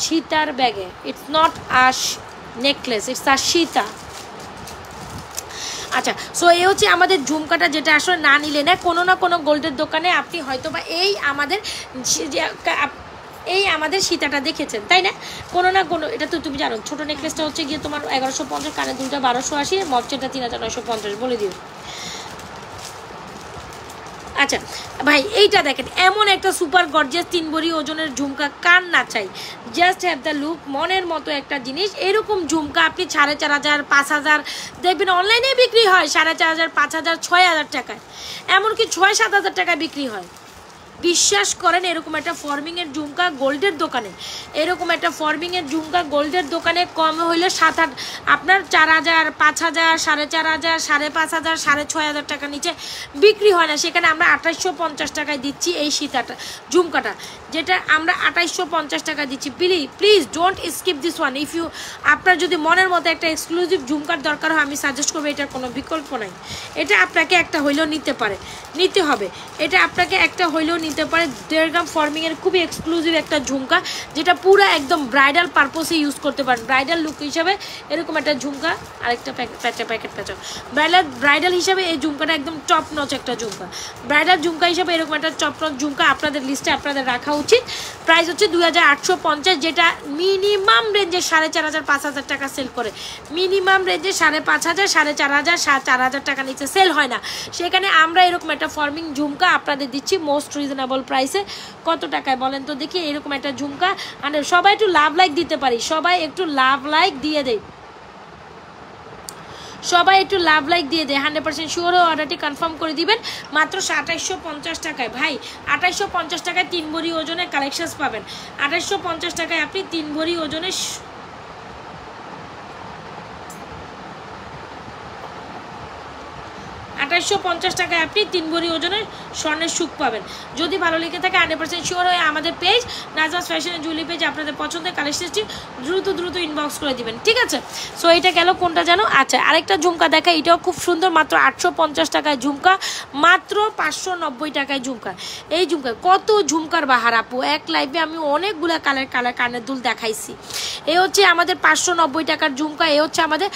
সীতার ব্যাগে। It's not a necklace, it's a Sita. আচ্ছা, সো এই হচ্ছে আমাদের ঝুমকাটা, যেটা আসলে না নিলে না কোনো না কোনো গোল্ডের দোকানে আপনি হয়তো বা এই আমাদের সীতাটা দেখেছেন, তাই না? কোনো না কোনো, এটা তো তুমি জানো, ছোটো নেকলেসটা হচ্ছে গিয়ে তোমার 1150, কানের দুলটা 1280, মপচেনটা 3950, বলে দিও। আচ্ছা ভাই, এইটা দেখেন, এমন একটা সুপার গর্জিয়াস 3 ভরি ওজনের ঝুমকা কার না চাই? জাস্ট হ্যাভ দ্য লুক, মনের মতো একটা জিনিস। এরকম ঝুমকা আপনি 4500, 5000 দেখবেন অনলাইনে বিক্রি হয় 4500, 5000, 6000 টাকায়, এমনকি 6-7 টাকায় বিক্রি হয়। বিশ্বাস করেন, এরকম একটা ফর্মিংয়ের ঝুমকা গোল্ডের দোকানে, এরকম একটা ফর্মিংয়ের ঝুমকা গোল্ডের দোকানে কম হইলে 7-8 আপনার 4000, 5000, 4500, 5500, 6500 টাকা নিচে বিক্রি হয় না। সেখানে আমরা 2850 টাকায় দিচ্ছি এই সীতাটা, ঝুমকাটা, যেটা আমরা 2850 টাকা দিচ্ছি। Please don't skip this one. If you, আপনার যদি মনের মতো একটা এক্সক্লুসিভ ঝুমকার দরকার হয়, আমি সাজেস্ট করবো, এটার কোনো বিকল্প নাই। এটা আপনাকে একটা হইলেও নিতে হবে, এটা আপনাকে একটা হইলেও নিতে পারে। 1.5 গ্রাম ফর্মিং এর খুবই এক্সক্লুসিভ একটা ঝুমকা, যেটা পুরো একদম ব্রাইডাল পারপোসে ইউজ করতে পারেন। ব্রাইডাল লুক হিসাবে এরকম একটা ঝুমকা, আরেকটা প্যাকেট ব্রাইডাল হিসাবে এই ঝুমকাটা একদম টপ নচ একটা ঝুমকা। ব্রাইডাল ঝুমকা হিসাবে এরকম একটা টপ নচ ঝুমকা আপনাদের লিস্টে আপনাদের রাখা উচিত। প্রাইস হচ্ছে 2850, যেটা মিনিমাম রেঞ্জে 4500, 5000 টাকা সেল করে। মিনিমাম রেঞ্জে 5500, 4500, 4000 টাকা নিচে সেল হয় না। সেখানে আমরা এরকম একটা ফর্মিং ঝুমকা আপনাদের দিচ্ছি মোস্ট রিজনেবল প্রাইসে। কত টাকায় বলেন তো দেখি? এরকম একটা ঝুমকা, আর সবাই একটু লাভ লাইক দিতে পারি, সবাই একটু লাভ লাইক দিয়ে দেয়, 100% শিওর হয়ে অর্ডারটি কনফার্ম করে দিবেন। মাত্র 2850 টাকায় ভাই, 2850 টাকায় 3 ভরি ওজনের কালেকশনস পাবেন। 2850 টাকায় আপনি 3 ভরি ওজনের 2850 টাকায় আপনি 3 ভরি ওজনের স্বর্ণের সুখ পাবেন। যদি ভালো লেগে থাকে 100% শিওর হয়ে আমাদের page Nazmas fashion and jewellery page আপনাদের পছন্দের কালেকশনটি দ্রুত ইনবক্স করে দিবেন, ঠিক আছে? সো এটা গেল কোনটা জানো? আচ্ছা, আরেকটা ঝুমকা দেখা, এটাও খুব সুন্দর, মাত্র 850 টাকায় ঝুমকা, মাত্র 590 টাকায় ঝুমকা। এই ঝুমকা কত ঝুমকার বাহার আপু, এক লাইভে আমি অনেকগুলা কানের দুল দেখাইছি। এই হচ্ছে আমাদের 590 টাকার ঝুমকা, এই হচ্ছে আমাদের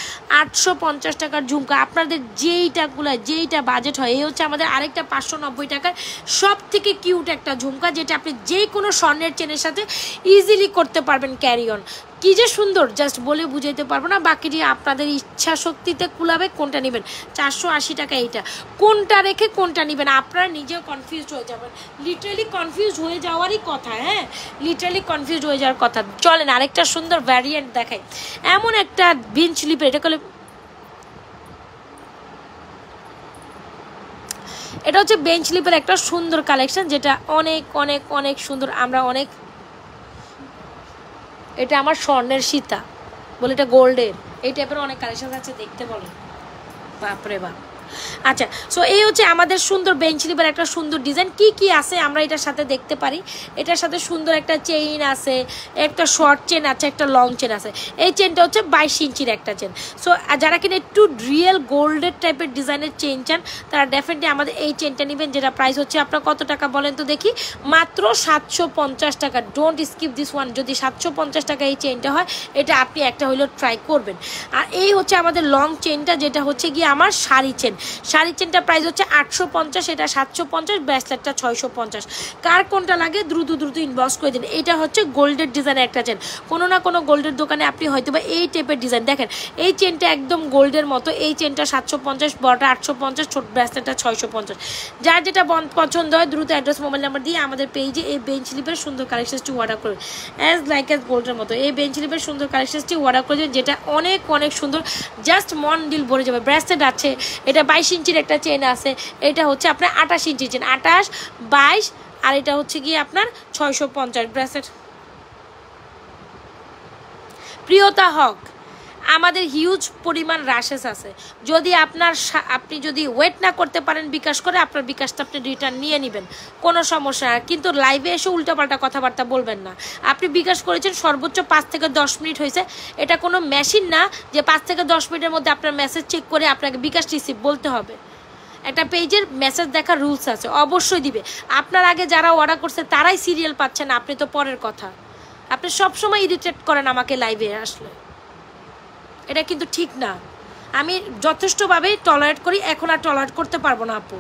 850 টাকার ঝুমকা। আপনাদের যেইটা বাজেট হয়, এই হচ্ছে আমাদের আরেকটা 590 টাকার সব থেকে কিউট একটা ঝুমকা, যেটা আপনি যে কোনো স্বর্ণের চেনের সাথে ইজিলি করতে পারবেন ক্যারি অন। কি যে সুন্দর, জাস্ট বলে বুঝাইতে পারবো না। বাকিটি আপনাদের ইচ্ছা শক্তিতে কুলাবে, কোনটা নেবেন। 480 টাকা এইটা, কোনটা রেখে কোনটা নেবেন আপনারা নিজেও কনফিউজ হয়ে যাবেন। লিটারালি কনফিউজ হয়ে যাওয়ারই কথা, হ্যাঁ, লিটারালি কনফিউজ হয়ে যাওয়ার কথা। চলেন আরেকটা সুন্দর ভ্যারিয়েন্ট দেখাই। এমন একটা বিঞ্চ লিপের, এটা হচ্ছে বেঞ্চ লিপের একটা সুন্দর কালেকশন, যেটা অনেক সুন্দর। আমরা অনেক, এটা আমার স্বর্ণের সীতা বলে, এটা গোল্ডের, এই টাইপের অনেক কালেকশন আছে, দেখতে বলেন, বাপরে বাপ। আচ্ছা, সো এই হচ্ছে আমাদের সুন্দর বেঞ্চ লিপের একটা সুন্দর ডিজাইন। কি আছে আমরা এটার সাথে দেখতে পারি। এটার সাথে সুন্দর একটা চেইন আছে, একটা শর্ট চেন আছে, একটা লং চেন আছে। এই চেনটা হচ্ছে 22 ইঞ্চির একটা চেন। সো যারা কিনা একটু রিয়েল গোল্ডের টাইপের ডিজাইনের চেন চান, তারা ডেফিনেটলি আমাদের এই চেনটা নেবেন, যেটা প্রাইস হচ্ছে আপনার কত টাকা বলেন তো দেখি? মাত্র 750 টাকা। Don't skip this one. যদি 750 টাকা এই চেনটা হয়, এটা আপনি একটা হইলেও ট্রাই করবেন। আর এই হচ্ছে আমাদের লং চেনটা, যেটা হচ্ছে গিয়ে আমার শাড়ি চেন। শাড়ির চেনটা প্রাইস হচ্ছে 850, এটা 750, ব্রেসলেটটা 650। কার কোনটা লাগে দ্রুত দ্রুত ইনবক্স করে দিন। এটা হচ্ছে গোল্ডের ডিজাইনের একটা চেন, কোনো না কোনো গোল্ডের দোকানে আপনি হয়তো বা এই টাইপের ডিজাইন দেখেন। এই চেনটা একদম গোল্ডের মতো, এই চেনটা 750, বড়টা 850, ছোট ব্রেসলেটটা 650। যার যেটা পছন্দ হয় দ্রুত অ্যাড্রেস মোবাইল নাম্বার দিয়ে আমাদের পেজে এই বেঞ্চ স্লিপের সুন্দর কালেকশনটি অর্ডার করবেন। অ্যাজ লাইক অ্যাজ গোল্ডের মতো এই বেঞ্চ স্লিপের সুন্দর কালেকশনটি অর্ডার করে দেবেন, যেটা অনেক অনেক সুন্দর, জাস্ট মন দিল ভরে যাবে। ব্রেসলেট আছে, এটা 22 ইঞ্চির একটা চেন আছে, এটা হচ্ছে আপনার 28 ইঞ্চির চেন, 28, 22, আর এটা হচ্ছে গিয়ে আপনার 650 ব্রেসলেট। প্রিয়তা হক, আমাদের হিউজ পরিমাণ রাশেস আছে, যদি আপনি যদি ওয়েট না করতে পারেন বিকাশ করে, আপনার বিকাশটা আপনি রিটার্ন নিয়ে নেবেন, কোনো সমস্যা না। কিন্তু লাইভে এসে উল্টাপাল্টা কথাবার্তা বলবেন না। আপনি বিকাশ করেছেন সর্বোচ্চ 5 থেকে 10 মিনিট হয়েছে, এটা কোনো মেশিন না যে 5 থেকে 10 মিনিটের মধ্যে আপনার মেসেজ চেক করে আপনাকে বিকাশ রিসিভ বলতে হবে। একটা পেজের মেসেজ দেখার রুলস আছে, অবশ্যই দিবে। আপনার আগে যারা অর্ডার করছে তারাই সিরিয়াল পাচ্ছেন, আপনি তো পরের কথা। আপনি সবসময় ইরিটেট করেন আমাকে লাইভে আসলে, এটা কিন্তু ঠিক না। আমি যথেষ্টভাবে টলারেট করি, এখন আর টলারেট করতে পারবো না আপু।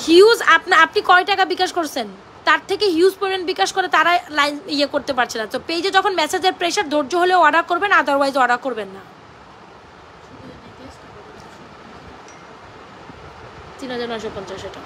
হিউজ আপনি কয় টাকা বিকাশ করছেন, তার থেকে হিউজ পরিমাণ বিকাশ করে তারা লাইন করতে পারছে না। তো পেজে যখন মেসেজের প্রেশার, ধৈর্য হলেও অর্ডার করবেন, আদারওয়াইজ অর্ডার করবেন না। 3950 এটা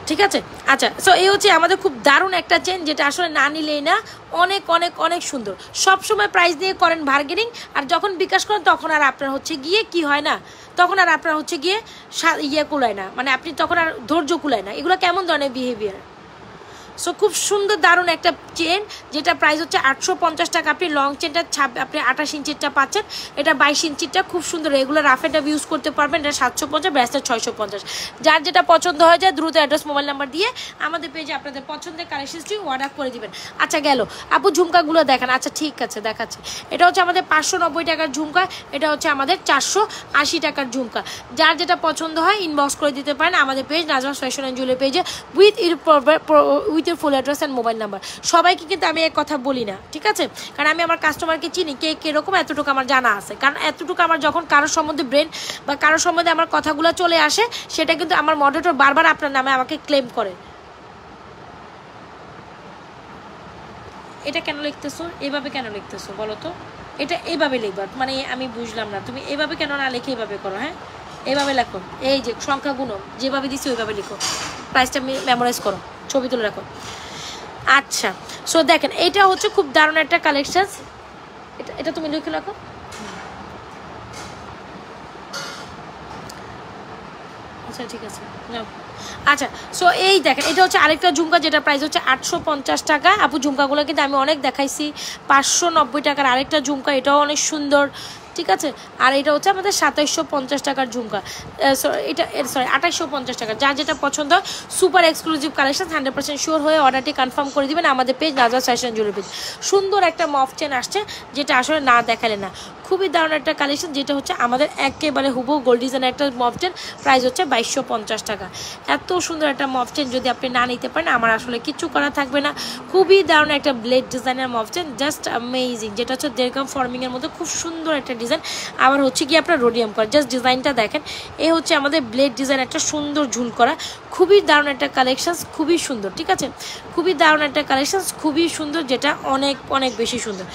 ঠিক আছে। আচ্ছা, সো এই হচ্ছে আমাদের খুব দারুণ একটা চেন, যেটা আসলে না নিলেই না, অনেক অনেক অনেক সুন্দর। সবসময় প্রাইস দিয়ে করেন বার্গেনিং, আর যখন বিকাশ করেন তখন আর আপনার হচ্ছে গিয়ে কি হয় না, তখন আর আপনার হচ্ছে গিয়ে কুলায় না, মানে আপনি তখন আর ধৈর্য কুলায় না। এগুলো কেমন ধরনের বিহেভিয়ার? সো খুব সুন্দর দারুণ একটা চেন, যেটা প্রাইস হচ্ছে 850 টাকা। আপনি লং চেনটা আপনি 28 ইঞ্চিরটা পাচ্ছেন, এটা 22 ইঞ্চিরটা খুব সুন্দর, এগুলো রাফ এন্ড ইউজ করতে পারবেন। এটা 750, ব্রেসলেট 650। যার যেটা পছন্দ হয়ে যায় দ্রুত অ্যাড্রেস মোবাইল নাম্বার দিয়ে আমাদের পেজে আপনাদের পছন্দের কালেকশনটি অর্ডার করে দিবেন। আচ্ছা গেল আপু, ঝুমকাগুলো দেখেন। আচ্ছা ঠিক আছে, দেখাচ্ছি। এটা হচ্ছে আমাদের 590 টাকার ঝুমকা, এটা হচ্ছে আমাদের 480 টাকার ঝুমকা। যার যেটা পছন্দ হয় ইনবক্স করে দিতে পারেন আমাদের page Nazmas fashion and jewellery পেজে with full address and mobile number. সবাইকে কিন্তু আমি এক কথা বলি না, ঠিক আছে, কারণ আমি আমার কাস্টমারকে চিনি কে কীরকম, এতটুকু আমার জানা আছে। কারণ এতটুকু আমার যখন কারোর সম্বন্ধে ব্রেন বা কারোর সম্বন্ধে আমার কথাগুলো চলে আসে, সেটা কিন্তু আমার মডারেটর বারবার আপনার নামে আমাকে ক্লেম করে। এটা কেন লিখতেছো, এভাবে কেন লিখতেছো বলো তো? এটা এইভাবে লিখবা, মানে আমি বুঝলাম না, তুমি এভাবে কেন না লিখে এইভাবে করো। হ্যাঁ, এইভাবে লেখো, এই যে সংখ্যাগুলো যেভাবে দিচ্ছি ওইভাবে লিখো, প্রাইসটা মেমোরাইজ করো, ছবি তুলে রাখো। আচ্ছা, সো দেখেন এটা হচ্ছে খুব দারুণ একটা কালেকশন। এটা তুমি লিখে রাখো। আচ্ছা ঠিক আছে, নাও। আচ্ছা, সো এই দেখেন এটা হচ্ছে আরেকটা ঝুমকা, যেটা প্রাইস হচ্ছে 850 টাকা। আপু ঝুমকাগুলো কিন্তু আমি অনেক দেখাইছি। 590 টাকার আরেকটা ঝুমকা, এটাও অনেক সুন্দর, ঠিক আছে। আর এটা হচ্ছে আমাদের 2750 টাকার ঝুমকা, এটা সরি 2850 টাকা। যার যেটা পছন্দ, সুপার এক্সক্লুসিভ কালেকশন, 100% শিওর হয়ে অর্ডারটি কনফার্ম করে দিবেন আমাদের page Nazmas fashion jewellery page. সুন্দর একটা মফ চেন আসছে, যেটা আসলে না দেখালে না, খুবই দারুণ একটা কালেকশন, যেটা হচ্ছে আমাদের একেবারে হুবহু গোল্ড ডিজাইনের একটা মফ চেন, প্রাইস হচ্ছে 2250 টাকা। এত সুন্দর একটা মফ চেন যদি আপনি না নিতে পারেন, আমার আসলে কিচ্ছু করা থাকবে না। খুবই দারুণ একটা ব্লেড ডিজাইনের মফ চেন, জাস্ট অ্যামেজিং, যেটা হচ্ছে দেড়গাম ফর্মিংয়ের মধ্যে খুব সুন্দর একটা ডিজাইন। আবার হচ্ছে কি আপনার রোডিয়াম করা, জাস্ট ডিজাইনটা দেখেন। এই হচ্ছে আমাদের ব্লেড ডিজাইন, একটা সুন্দর ঝুল করা, খুবই দারুণ একটা কালেকশনস, খুবই সুন্দর, ঠিক আছে, খুবই দারুণ একটা কালেকশনস, খুবই সুন্দর, যেটা অনেক অনেক বেশি সুন্দর।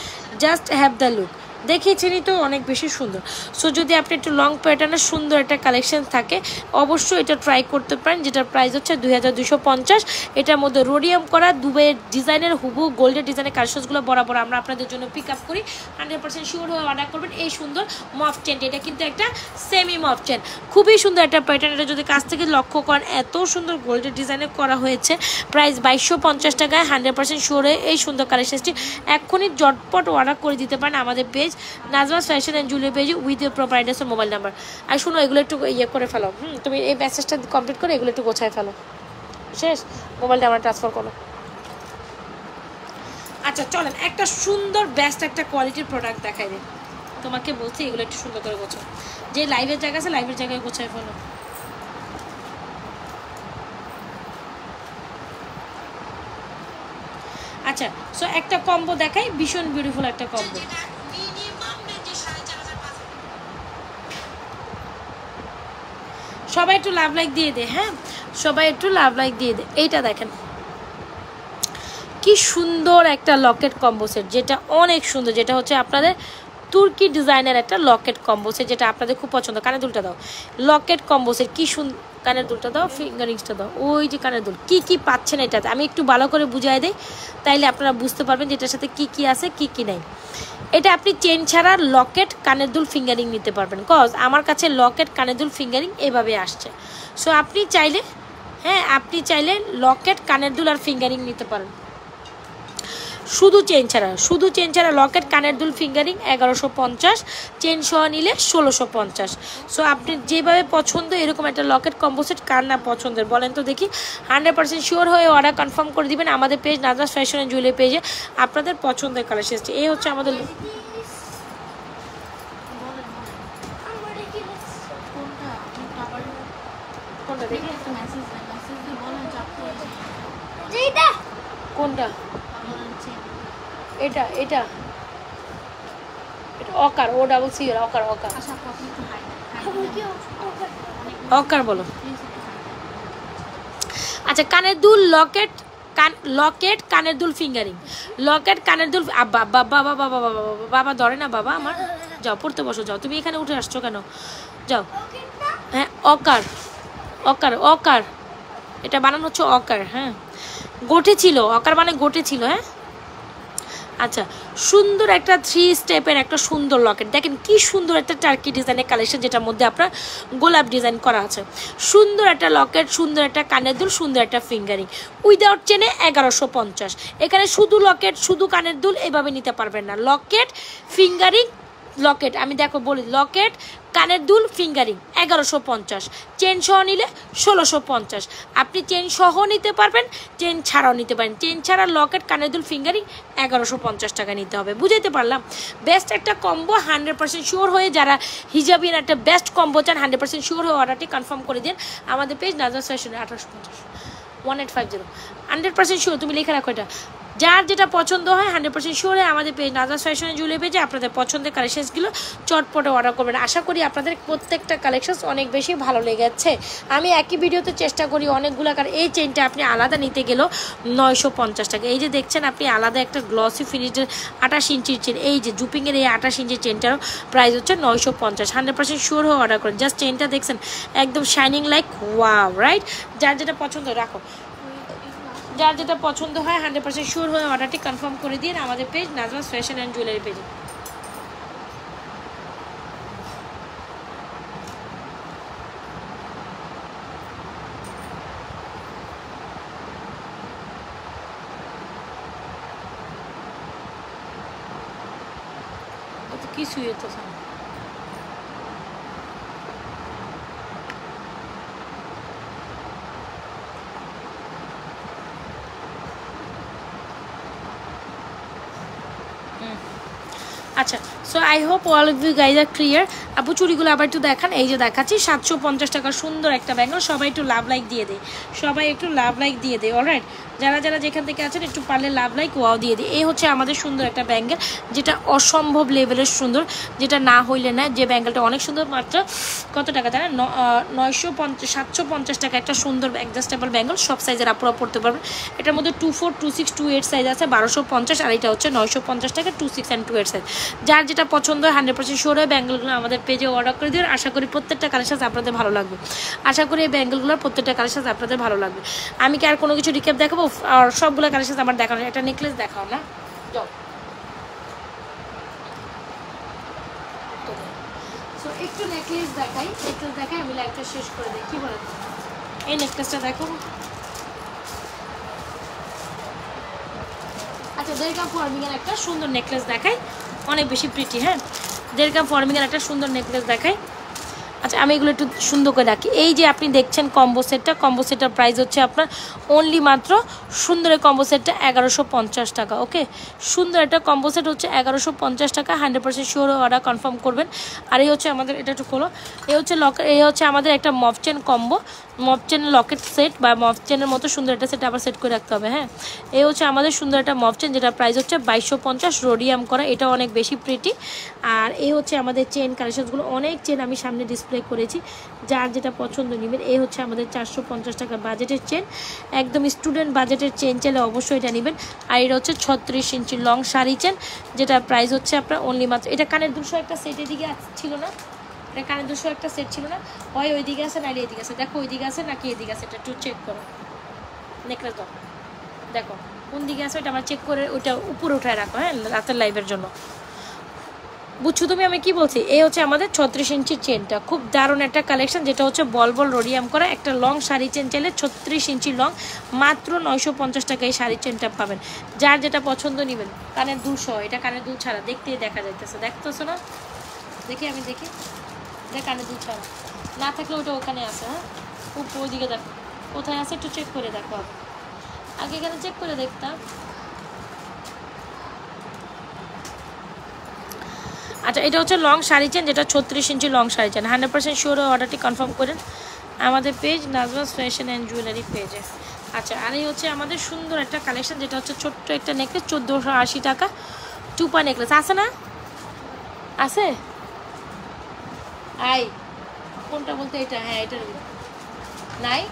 জাস্ট হ্যাভ দ্য লুক, দেখেছেনই তো, অনেক বেশি সুন্দর। সো যদি আপনি একটু লং প্যাটার্নের সুন্দর একটা কালেকশন থাকে, অবশ্যই এটা ট্রাই করতে পারেন, যেটার প্রাইস হচ্ছে 2250। এটার মধ্যে রোডিয়াম করা দুবাইয়ের ডিজাইনের হুবহু গোল্ডের ডিজাইনের কালেকশনসগুলো বরাবর আমরা আপনাদের জন্য পিক আপ করি। 100% শিওর হয়ে অর্ডার করবেন এই সুন্দর মফ চেনটা। এটা কিন্তু একটা সেমি মফ চেন, খুবই সুন্দর একটা প্যাটার্ন। এটা যদি কাছ থেকে লক্ষ্য করেন, এত সুন্দর গোল্ডের ডিজাইনে করা হয়েছে। প্রাইস 2250 টাকায় 100% শিওর হয়ে এই সুন্দর কালেকশনটি এক্ষুনি জটপট অর্ডার করে দিতে পারেন আমাদের page Nazmas fashion and jewellery পেজে উইথ ইউর প্রপার অ্যাড্রেস ও মোবাইল নাম্বার। আর শুনো, এগুলো একটু করে ফেলো, তুমি এই মেসেজটা কমপ্লিট করে এগুলো একটু গোছায় ফেলো, শেষ, মোবাইলটা আমার ট্রান্সফার করো। আচ্ছা চলেন একটা সুন্দর বেস্ট একটা কোয়ালিটির প্রোডাক্ট দেখাই দিন। তোমাকে বলছি এগুলো একটু সুন্দর করে গোছাও, যে লাইভের জায়গা আছে লাইভের জায়গায় গোছায় ফেলো। আচ্ছা, সো একটা কম্বো দেখাই, ভীষণ বিউটিফুল একটা কম্বো। সবাই একটু লাভ লাইক দিয়ে দে, হ্যাঁ সবাই একটু লাভ লাইক দিয়ে দে। এইটা দেখেন কি সুন্দর একটা লকেট কম্বো সেট, যেটা অনেক সুন্দর, যেটা হচ্ছে আপনাদের তুর্কি ডিজাইনের একটা লকেট কম্বো সেট, যেটা আপনাদের খুব পছন্দ। কানের দুলটা দাও, লকেট কম্বো সেট কি সুন্দর, কানের দুলটা দাও, ফিঙ্গারিংসটা দাও, ওই যে কানের দুল কি কি পাচ্ছেন এটাতে আমি একটু ভালো করে বুঝাই দিই, তাইলে আপনারা বুঝতে পারবেন যে এটার সাথে কি কি আছে কি কি নেই। এটা আপনি চেন ছাড়া লকেট কানের দুল ফিঙ্গারিং নিতে পারবেন, কজ আমার কাছে লকেট কানের দুল ফিঙ্গারিং এভাবে আসছে। সো আপনি চাইলে, হ্যাঁ আপনি চাইলে লকেট কানের দুল আর ফিঙ্গারিং নিতে পারেন শুধু চেন ছাড়া, শুধু চেন ছাড়া লকেট কানের দুল ফিঙ্গারিং 1150, চেন সহ নিলে 1650। সো আপনি যেভাবে পছন্দ এরকম একটা লকেট কম্বো সেট কার না পছন্দের বলেন তো দেখি। 100% শিওর হয়ে অর্ডার কনফার্ম করে দিবেন আমাদের page Nazras fashion and jewellery পেজে আপনাদের পছন্দের কালেকশন। এই হচ্ছে আমাদের কোনটা, এটা এটা এটা অকার, ও ডাবল সি অকার, অকার অকার বলো। আচ্ছা কানের দুল লকেট, লকেট কানের দুল ফিঙ্গারিং, লকেট কানের দুল। বাবা বাবা বাবা বাবা বাবা ধরে না বাবা আমার, যাও পড়তে বসো যাও, তুমি এখানে উঠে আসছো কেন, যাও। হ্যাঁ অকার, অকার অকার, এটা বানানো হচ্ছে অকার, হ্যাঁ গোটে ছিল, অকার মানে গোটে ছিল, হ্যাঁ। আচ্ছা সুন্দর একটা 3 স্টেপের একটা সুন্দর লকেট, দেখেন কি সুন্দর একটা টার্কি ডিজাইনের কালেকশন, যেটার মধ্যে আপনার গোলাপ ডিজাইন করা আছে। সুন্দর একটা লকেট, সুন্দর একটা কানের দুল, সুন্দর একটা ফিঙ্গারিং, উইদাউট চেনে 1150। এখানে শুধু লকেট শুধু কানের দুল এভাবে নিতে পারবেন না, লকেট ফিঙ্গারিং লকেট, আমি দেখো বলি লকেট কানের দুল ফিঙ্গারিং 1150, চেন সহ নিলে 1650। আপনি চেন সহ নিতে পারবেন, চেন ছাড়াও নিতে পারেন। চেন ছাড়া লকেট কানের দুল ফিঙ্গারিং 1150 টাকা নিতে হবে, বুঝাইতে পারলাম। বেস্ট একটা কম্বো, 100% শিওর হয়ে যারা হিজাবির একটা বেস্ট কম্বো চান 100% শিওর হয়ে অর্ডারটি কনফার্ম করে দিন আমাদের পেজ নাজরাস ফ্যাশন 1850 1850 100% শিওর, তুমি লিখে রাখো এটা। যার যেটা পছন্দ হয় 100% শিওর হয় আমাদের page Nazras fashion and jewellery পেজে আপনাদের পছন্দের কালেকশনসগুলো চটপটে অর্ডার করবেন। আশা করি আপনাদের প্রত্যেকটা কালেকশনস অনেক বেশি ভালো লেগেছে। আমি একই ভিডিওতে চেষ্টা করি অনেকগুলো, কারণ এই চেনটা আপনি আলাদা নিতে গেলেও 950 টাকা। এই যে দেখছেন আপনি আলাদা একটা গ্লসি ফিনিশের 28 ইঞ্চির চেন, এই যে জুপিংয়ের এই 28 ইঞ্চির চেনটারও প্রাইস হচ্ছে 950। 100% শিওর হয়ে অর্ডার করেন। জাস্ট চেনটা দেখছেন একদম শাইনিং লাইক ওয়াও, রাইট। যার যেটা পছন্দ রাখো, যার যেটা পছন্দ হয় 100% শিওর হয়ে অর্ডারটি কনফার্ম করে দিন আমাদের page Nazras fashion and jewellery পেজে। কিছুই হতো না। আচ্ছা so I hope all of you guys are clear. আপু চুড়িগুলো আবার একটু দেখান, এই যে দেখাচ্ছি 750 টাকার সুন্দর একটা ব্যাঙ্গল। সবাই একটু লাভ লাইক দিয়ে দেয়, সবাই একটু লাভ লাইক দিয়ে দেয়। অলরাইট, যারা যারা যেখান থেকে আছেন একটু পারলে লাভ লাইক ওয়াও দিয়ে দিই। এই হচ্ছে আমাদের সুন্দর একটা ব্যাঙ্গেল, যেটা অসম্ভব লেভেলের সুন্দর, যেটা না হইলে না। যে ব্যাঙ্গেলটা অনেক সুন্দর, মাত্র কত টাকা তারা 750 টাকা একটা সুন্দর অ্যাডজাস্টেবল ব্যাঙ্গল। সব সাইজের আপনারা পড়তে পারবেন। এটার মধ্যে 24, 26, 28 সাইজ আছে 1250, আর এটা হচ্ছে 950 টাকা 26 অ্যান্ড 28 সাইজ। যার যেটা পছন্দ হয় 100% শিওর হয় ব্যাঙ্গেলগুলো আমাদের পেজে অর্ডার করে দিন। আশা করি প্রত্যেকটা কালেকশন আপনাদের ভালো লাগবে। আশা করি এই ব্যাঙ্গেলগুলোর প্রত্যেকটা কালেকশন আপনাদের ভালো লাগবে। আমি কি আর কোনো কিছু রিক্যাপ দেখাবো? আর সবগুলো কালেকশন আমার দেখানো। একটা নেকলেস দেখাও না, যাও। সো একটু নেকলেস দেখাই, নেকলেস দেখাই আমি লাইভটা শেষ করে দিই। কি বলেন? এই নেকলেসটা দেখো। আচ্ছা দেড়গ্রাম ফর্মিংয়ের একটা সুন্দর নেকলেস দেখাই, অনেক বেশি প্রিটি। হ্যাঁ দেড়গ্রাম ফর্মিংয়ের একটা সুন্দর নেকলেস দেখাই। আচ্ছা আমি এগুলো একটু সুন্দর করে রাখি। এই যে আপনি দেখছেন কম্বো সেটটা, কম্বো সেটটার প্রাইস হচ্ছে আপনার অনলি মাত্র সুন্দরের কম্বো সেটটা 1150 টাকা। ওকে, সুন্দর একটা কম্বো সেট হচ্ছে 1150 টাকা। 100% শিওর অর্ডার কনফার্ম করবেন। আর এই হচ্ছে আমাদের, এটা একটু খোলো, এই হচ্ছে লকেট, এই হচ্ছে আমাদের একটা মফ চেন কম্বো, মফ চেন লকেট সেট বা মফ চেনের মতো সুন্দর একটা সেট আবার সেট করে রাখতে হবে। হ্যাঁ এই হচ্ছে আমাদের সুন্দর একটা মফ চেন, যেটা প্রাইস হচ্ছে 2250, রোডিয়াম করা, এটা অনেক বেশি প্রিটি। আর এই হচ্ছে আমাদের চেন কালেকশনসগুলো, অনেক চেন আমি সামনে ডিসপ্লে ডিসপ্লে করেছি, যার যেটা পছন্দ নেবেন। এই হচ্ছে আমাদের 450 টাকা বাজেটের চেন, একদম স্টুডেন্ট বাজেটের চেন চাইলে অবশ্যই এটা নেবেন। আর এটা হচ্ছে 36 ইঞ্চি লং শাড়ি চেন, যেটা প্রাইস হচ্ছে আপনার অনলি মাত্র, এটা কানের 200 একটা সেটের দিকে ছিল না, এটা কানের 200 একটা সেট ছিল না, হয় ওই দিকে আছে নাহলে এদিকে আছে, দেখো ওই দিকে আছে নাকি এদিকে আছে, এটা একটু চেক করো। নেকলেস দাও, দেখো কোন দিকে আছে, ওইটা আমার চেক করে ওইটা উপরে উঠায় রাখো, হ্যাঁ, রাতের লাইভের জন্য। বুঝছো তুমি আমি কি বলছি? এই হচ্ছে আমাদের 36 ইঞ্চির চেনটা, খুব দারুণ একটা কালেকশন, যেটা হচ্ছে বল বল রোডিয়াম করা একটা লং শাড়ি চেন চাইলে 36 ইঞ্চি লং, মাত্র 950 টাকা এই শাড়ি চেনটা পাবেন। যার যেটা পছন্দ নেবেন। কানের 200, এটা কানের 2 ছাড়া, দেখতেই দেখা যাইতেছে, দেখতেছো না? দেখি আমি দেখি, দেখ কানের 2 ছাড়া, না থাকলে ওটা ওখানে আছে, হ্যাঁ ওইদিকে দেখো কোথায় আছে, একটু চেক করে দেখো, আগে এখানে চেক করে দেখতাম। আচ্ছা, এটা হচ্ছে লং শাড়ি চেন, যেটা 36 ইঞ্চি লং শাড়ি চেন, 100% শিওর অর্ডারটি কনফার্ম করেন আমাদের page Nazmas fashion and jewellery পেজে। আচ্ছা, আর এই হচ্ছে আমাদের সুন্দর একটা কালেকশন, যেটা হচ্ছে ছোট্ট একটা নেকলেস, 1480 টাকা, টুপা নেকলেস আছে না? আছে আই কোনটা বলতে, এটা, হ্যাঁ এটার নাই,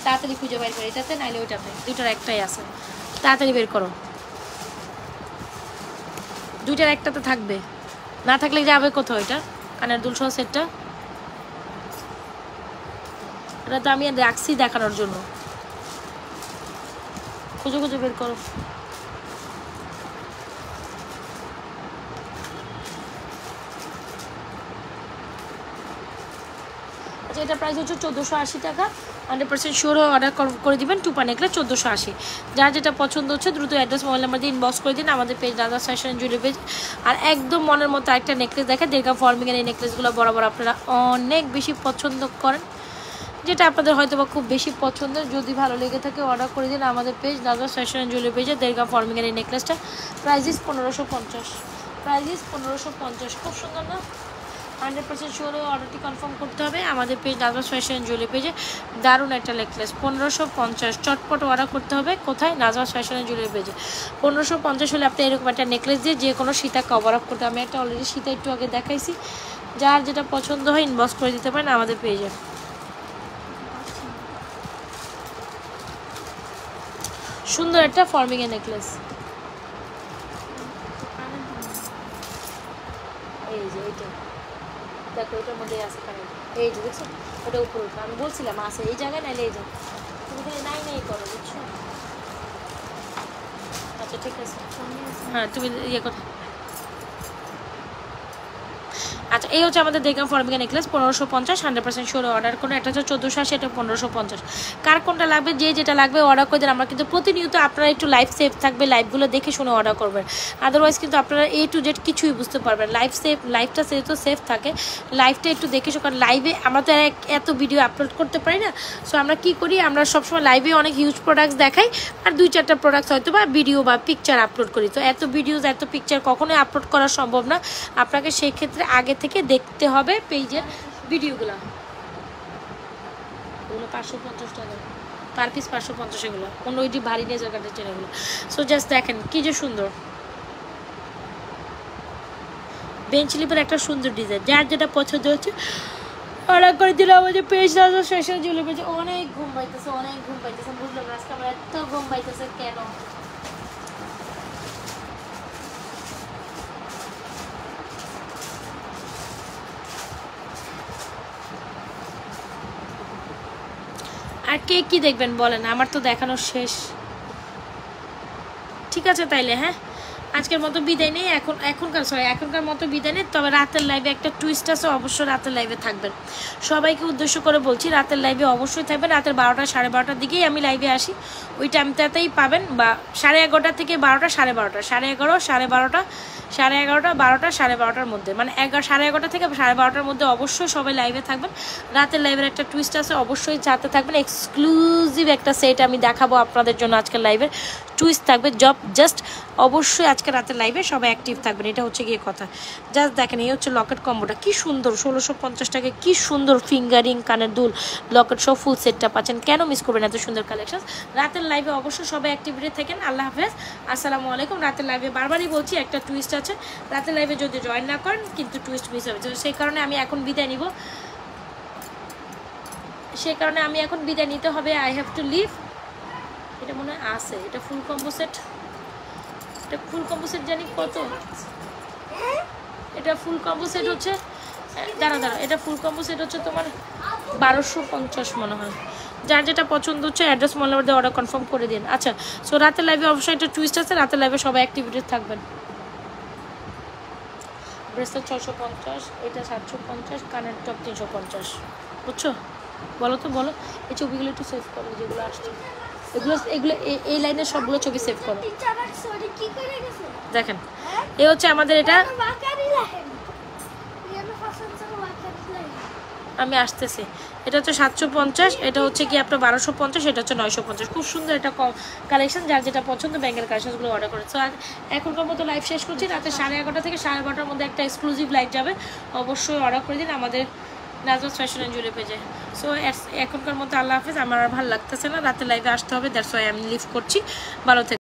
তাড়াতাড়ি খুঁজে বের করো, এটাতে নাইলে ওইটাতে, দুইটার একটাই আছে, তাড়াতাড়ি বের করো, দুইটার একটাতে থাকবে, না থাকলে যাবে কোথাও। এটা কানের দুলসহ সেটটা, এটা তো আমি রাখছি দেখানোর জন্য, খুঁজে খুঁজে বের করো। আচ্ছা, এটা প্রাইস হচ্ছে 1480 টাকা, 100% শিওর অর্ডার করে দিবেন, টুপা নেকলেস 1480। যার যেটা পছন্দ হচ্ছে দ্রুত অ্যাড্রেস মোবাইল নাম্বার দিয়ে ইনবক্স করে দিন আমাদের page Nazmas fashion and jewellery page. আর একদম মনের মতো একটা নেকলেস দেখে, দেড়কা ফর্মিংয়ের এই নেকলেসগুলো বরাবর আপনারা অনেক বেশি পছন্দ করেন, যেটা আপনাদের হয়তো বা খুব বেশি পছন্দের, যদি ভালো লেগে থাকে অর্ডার করে দিন আমাদের page Nazmas fashion and jewellery পেজে। দেড়কা ফর্মিংয়ের এই নেকলেসটা প্রাইস 1550, প্রাইস 1550, খুব সুন্দর না? 100% শিওর অর্ডারটি কনফার্ম করতে হবে আমাদের পেজ নাজমাস ফ্যাশন জুয়েলারি পেজে। দারুণ একটা নেকলেস, 1550, চটপট অর্ডার করতে হবে। কোথায়? নাজমাস ফ্যাশন জুয়েলারি পেজে। 1550 হলে আপনি এরকম একটা নেকলেস দিয়ে যে কোনো সীতা কভার আপ করতে, আমি একটা অলরেডি সীতা একটু আগে দেখাইছি, যার যেটা পছন্দ হয় ইনবক্স করে দিতে পারেন আমাদের পেজে। সুন্দর একটা ফর্মিংয়ের নেকলেস, এই যে এইটা দেখো, এটার মধ্যে আছে কানের, এই যে দেখছো, ওটা উপরে উঠবে, আমি বলছিলাম আছে এই জায়গায়, নাইলে এই জায়গায়, তুমি খালি নাই নাই করো, বুঝছো? আচ্ছা ঠিক আছে, হ্যাঁ তুমি ইয়ে করো। আচ্ছা, এই হচ্ছে আমাদের দেখলাম ফর্মিকা নেকলেস 1550, 100% শিওর অর্ডার করে। একটা হচ্ছে 1480, এটা 1550। কার কোনটা লাগবে, যে যেটা লাগবে অর্ডার করে দেন। আমরা কিন্তু প্রতিনিয়ত আপনারা একটু লাইভ সেভ থাকবে, লাইভগুলো দেখে শুনে অর্ডার করবেন, আদারওয়াইজ কিন্তু আপনারা A to Z কিছুই বুঝতে পারবেন। লাইভটা যেহেতু সেভ থাকে, লাইভটা একটু দেখে শো, কারণ লাইভে আমরা তো এত ভিডিও আপলোড করতে পারি না। সো আমরা কি করি, আমরা সবসময় লাইভে অনেক হিউজ প্রোডাক্টস দেখাই, আর 2-4টা প্রোডাক্টস হয়তো বা ভিডিও বা পিকচার আপলোড করি। তো এত ভিডিওস এত পিকচার কখনোই আপলোড করা সম্ভব না, আপনাকে সেই ক্ষেত্রে আগে থেকে দেখতে হবে পেজের ভিডিওগুলো। ওগুলো 550 টাকা পার পিস, 550 এগুলো, কোনো ওইটি ভারী নেই জায়গাটার চেন এগুলো। সো জাস্ট দেখেন কি যে সুন্দর বেঞ্চ স্লিপের একটা সুন্দর ডিজাইন, যার যেটা পছন্দ হচ্ছে অর্ডার করে দিলে আমাদের পেজ নাজমাস ফ্যাশন জুয়েলারি পেজে। অনেক ঘুম পাইতেছে, অনেক ঘুম পাইতেছে, বুঝলাম না আজকে আমার এত ঘুম পাইতেছে কেন। আর কে কি দেখবেন বলেন, আমার তো দেখানো শেষ। ঠিক আছে তাইলে, হ্যাঁ আজকের মতো বিদায় নেই, এখনকার মতো বিদায় নেই। তবে রাতের লাইভে একটা টুইস্ট আছে, অবশ্যই রাতের লাইভে থাকবেন। সবাইকে উদ্দেশ্য করে বলছি, রাতের লাইভে অবশ্যই থাকবেন। রাতের 12টা 12:30 দিকেই আমি লাইভে আসি, ওই টাইমটাতেই পাবেন, বা 11:30 থেকে 12টা 11:30, 11:30, 12:30, 11:30, 12টা 12:30 মধ্যে, মানে 11:30 থেকে 12:30 মধ্যে অবশ্যই সবাই লাইভে থাকবেন। রাতের লাইভের একটা টুইস্ট আছে, অবশ্যই যাতে থাকবেন। এক্সক্লুসিভ একটা সেট আমি দেখাবো আপনাদের জন্য আজকের লাইভের, টুইস্ট থাকবে জাস্ট অবশ্যই আজকে রাতের লাইভে সবাই অ্যাক্টিভ থাকবেন, এটা হচ্ছে গিয়ে কথা। জাস্ট দেখেন এই হচ্ছে লকেট কম্বোটা, কি সুন্দর 1650 টাকায় কি সুন্দর ফিঙ্গারিং, কানের দুল, লকেট সব ফুল সেটটা পাচ্ছেন। কেন মিস করবেন এত সুন্দর কালেকশন? রাতের লাইভে অবশ্যই সবাই অ্যাক্টিভিটি থাকেন। আল্লাহ হাফেজ, আসসালামু আলাইকুম। রাতের লাইভে বারবারই বলছি একটা টুইস্ট আছে, রাতের লাইভে যদি জয়েন না করেন কিন্তু টুইস্ট মিস হবে, সেই কারণে আমি এখন বিদায় নিব, সেই কারণে আমি এখন বিদায় নিতে হবে। I have to leave. এটা মনে হয় আছে, এটা ফুল কম্বো সেট, এটা ফুল কম্বো সেট জানি কত, এটা ফুল কম্বো সেট হচ্ছে, দাঁড়া এটা ফুল কম্বো সেট হচ্ছে তোমার 1250 মনে হয়। যার যেটা পছন্দ হচ্ছে অ্যাড্রেস মোবাইল নাম্বার দিয়ে অর্ডার কনফার্ম করে দিন। আচ্ছা, সো রাতের লাইভে অবশ্যই একটা টুইস্ট আছে, রাতের লাইভে সবাই অ্যাক্টিভিটি থাকবেন। ব্রেসলেট 650, এটা 750, কানের টপ 350, বুঝছো? বলো তো বলো, এই ছবিগুলো একটু সেভ করো যেগুলো আসছে, এগুলো এগুলো এই লাইনের সবগুলো ছবি সেভ করো। দেখেন এই হচ্ছে আমাদের, এটা আমি আসতেছি, এটা হচ্ছে 750, এটা হচ্ছে কি আপনার 1250, এটা হচ্ছে 950। খুব সুন্দর এটা কালেকশন, যার যেটা পছন্দ ব্যাঙ্গের কালেকশনগুলো অর্ডার করে। সো আর এখনকার মতো লাইভ শেষ করছি, রাতে 11:30 থেকে 12:30 মধ্যে একটা এক্সক্লুসিভ লাইভ যাবে, অবশ্যই অর্ডার করে দিন আমাদের নাজমাস ফ্যাশন এন্ড জুয়েলারি পেজে। সো এখনকার মতো আল্লাহ হাফেজ। আমার আর ভালো লাগতেছে না, রাতে লাইভে আসতে হবে, দ্যাটস ওয়াই আমি লিভ করছি। ভালো থেকে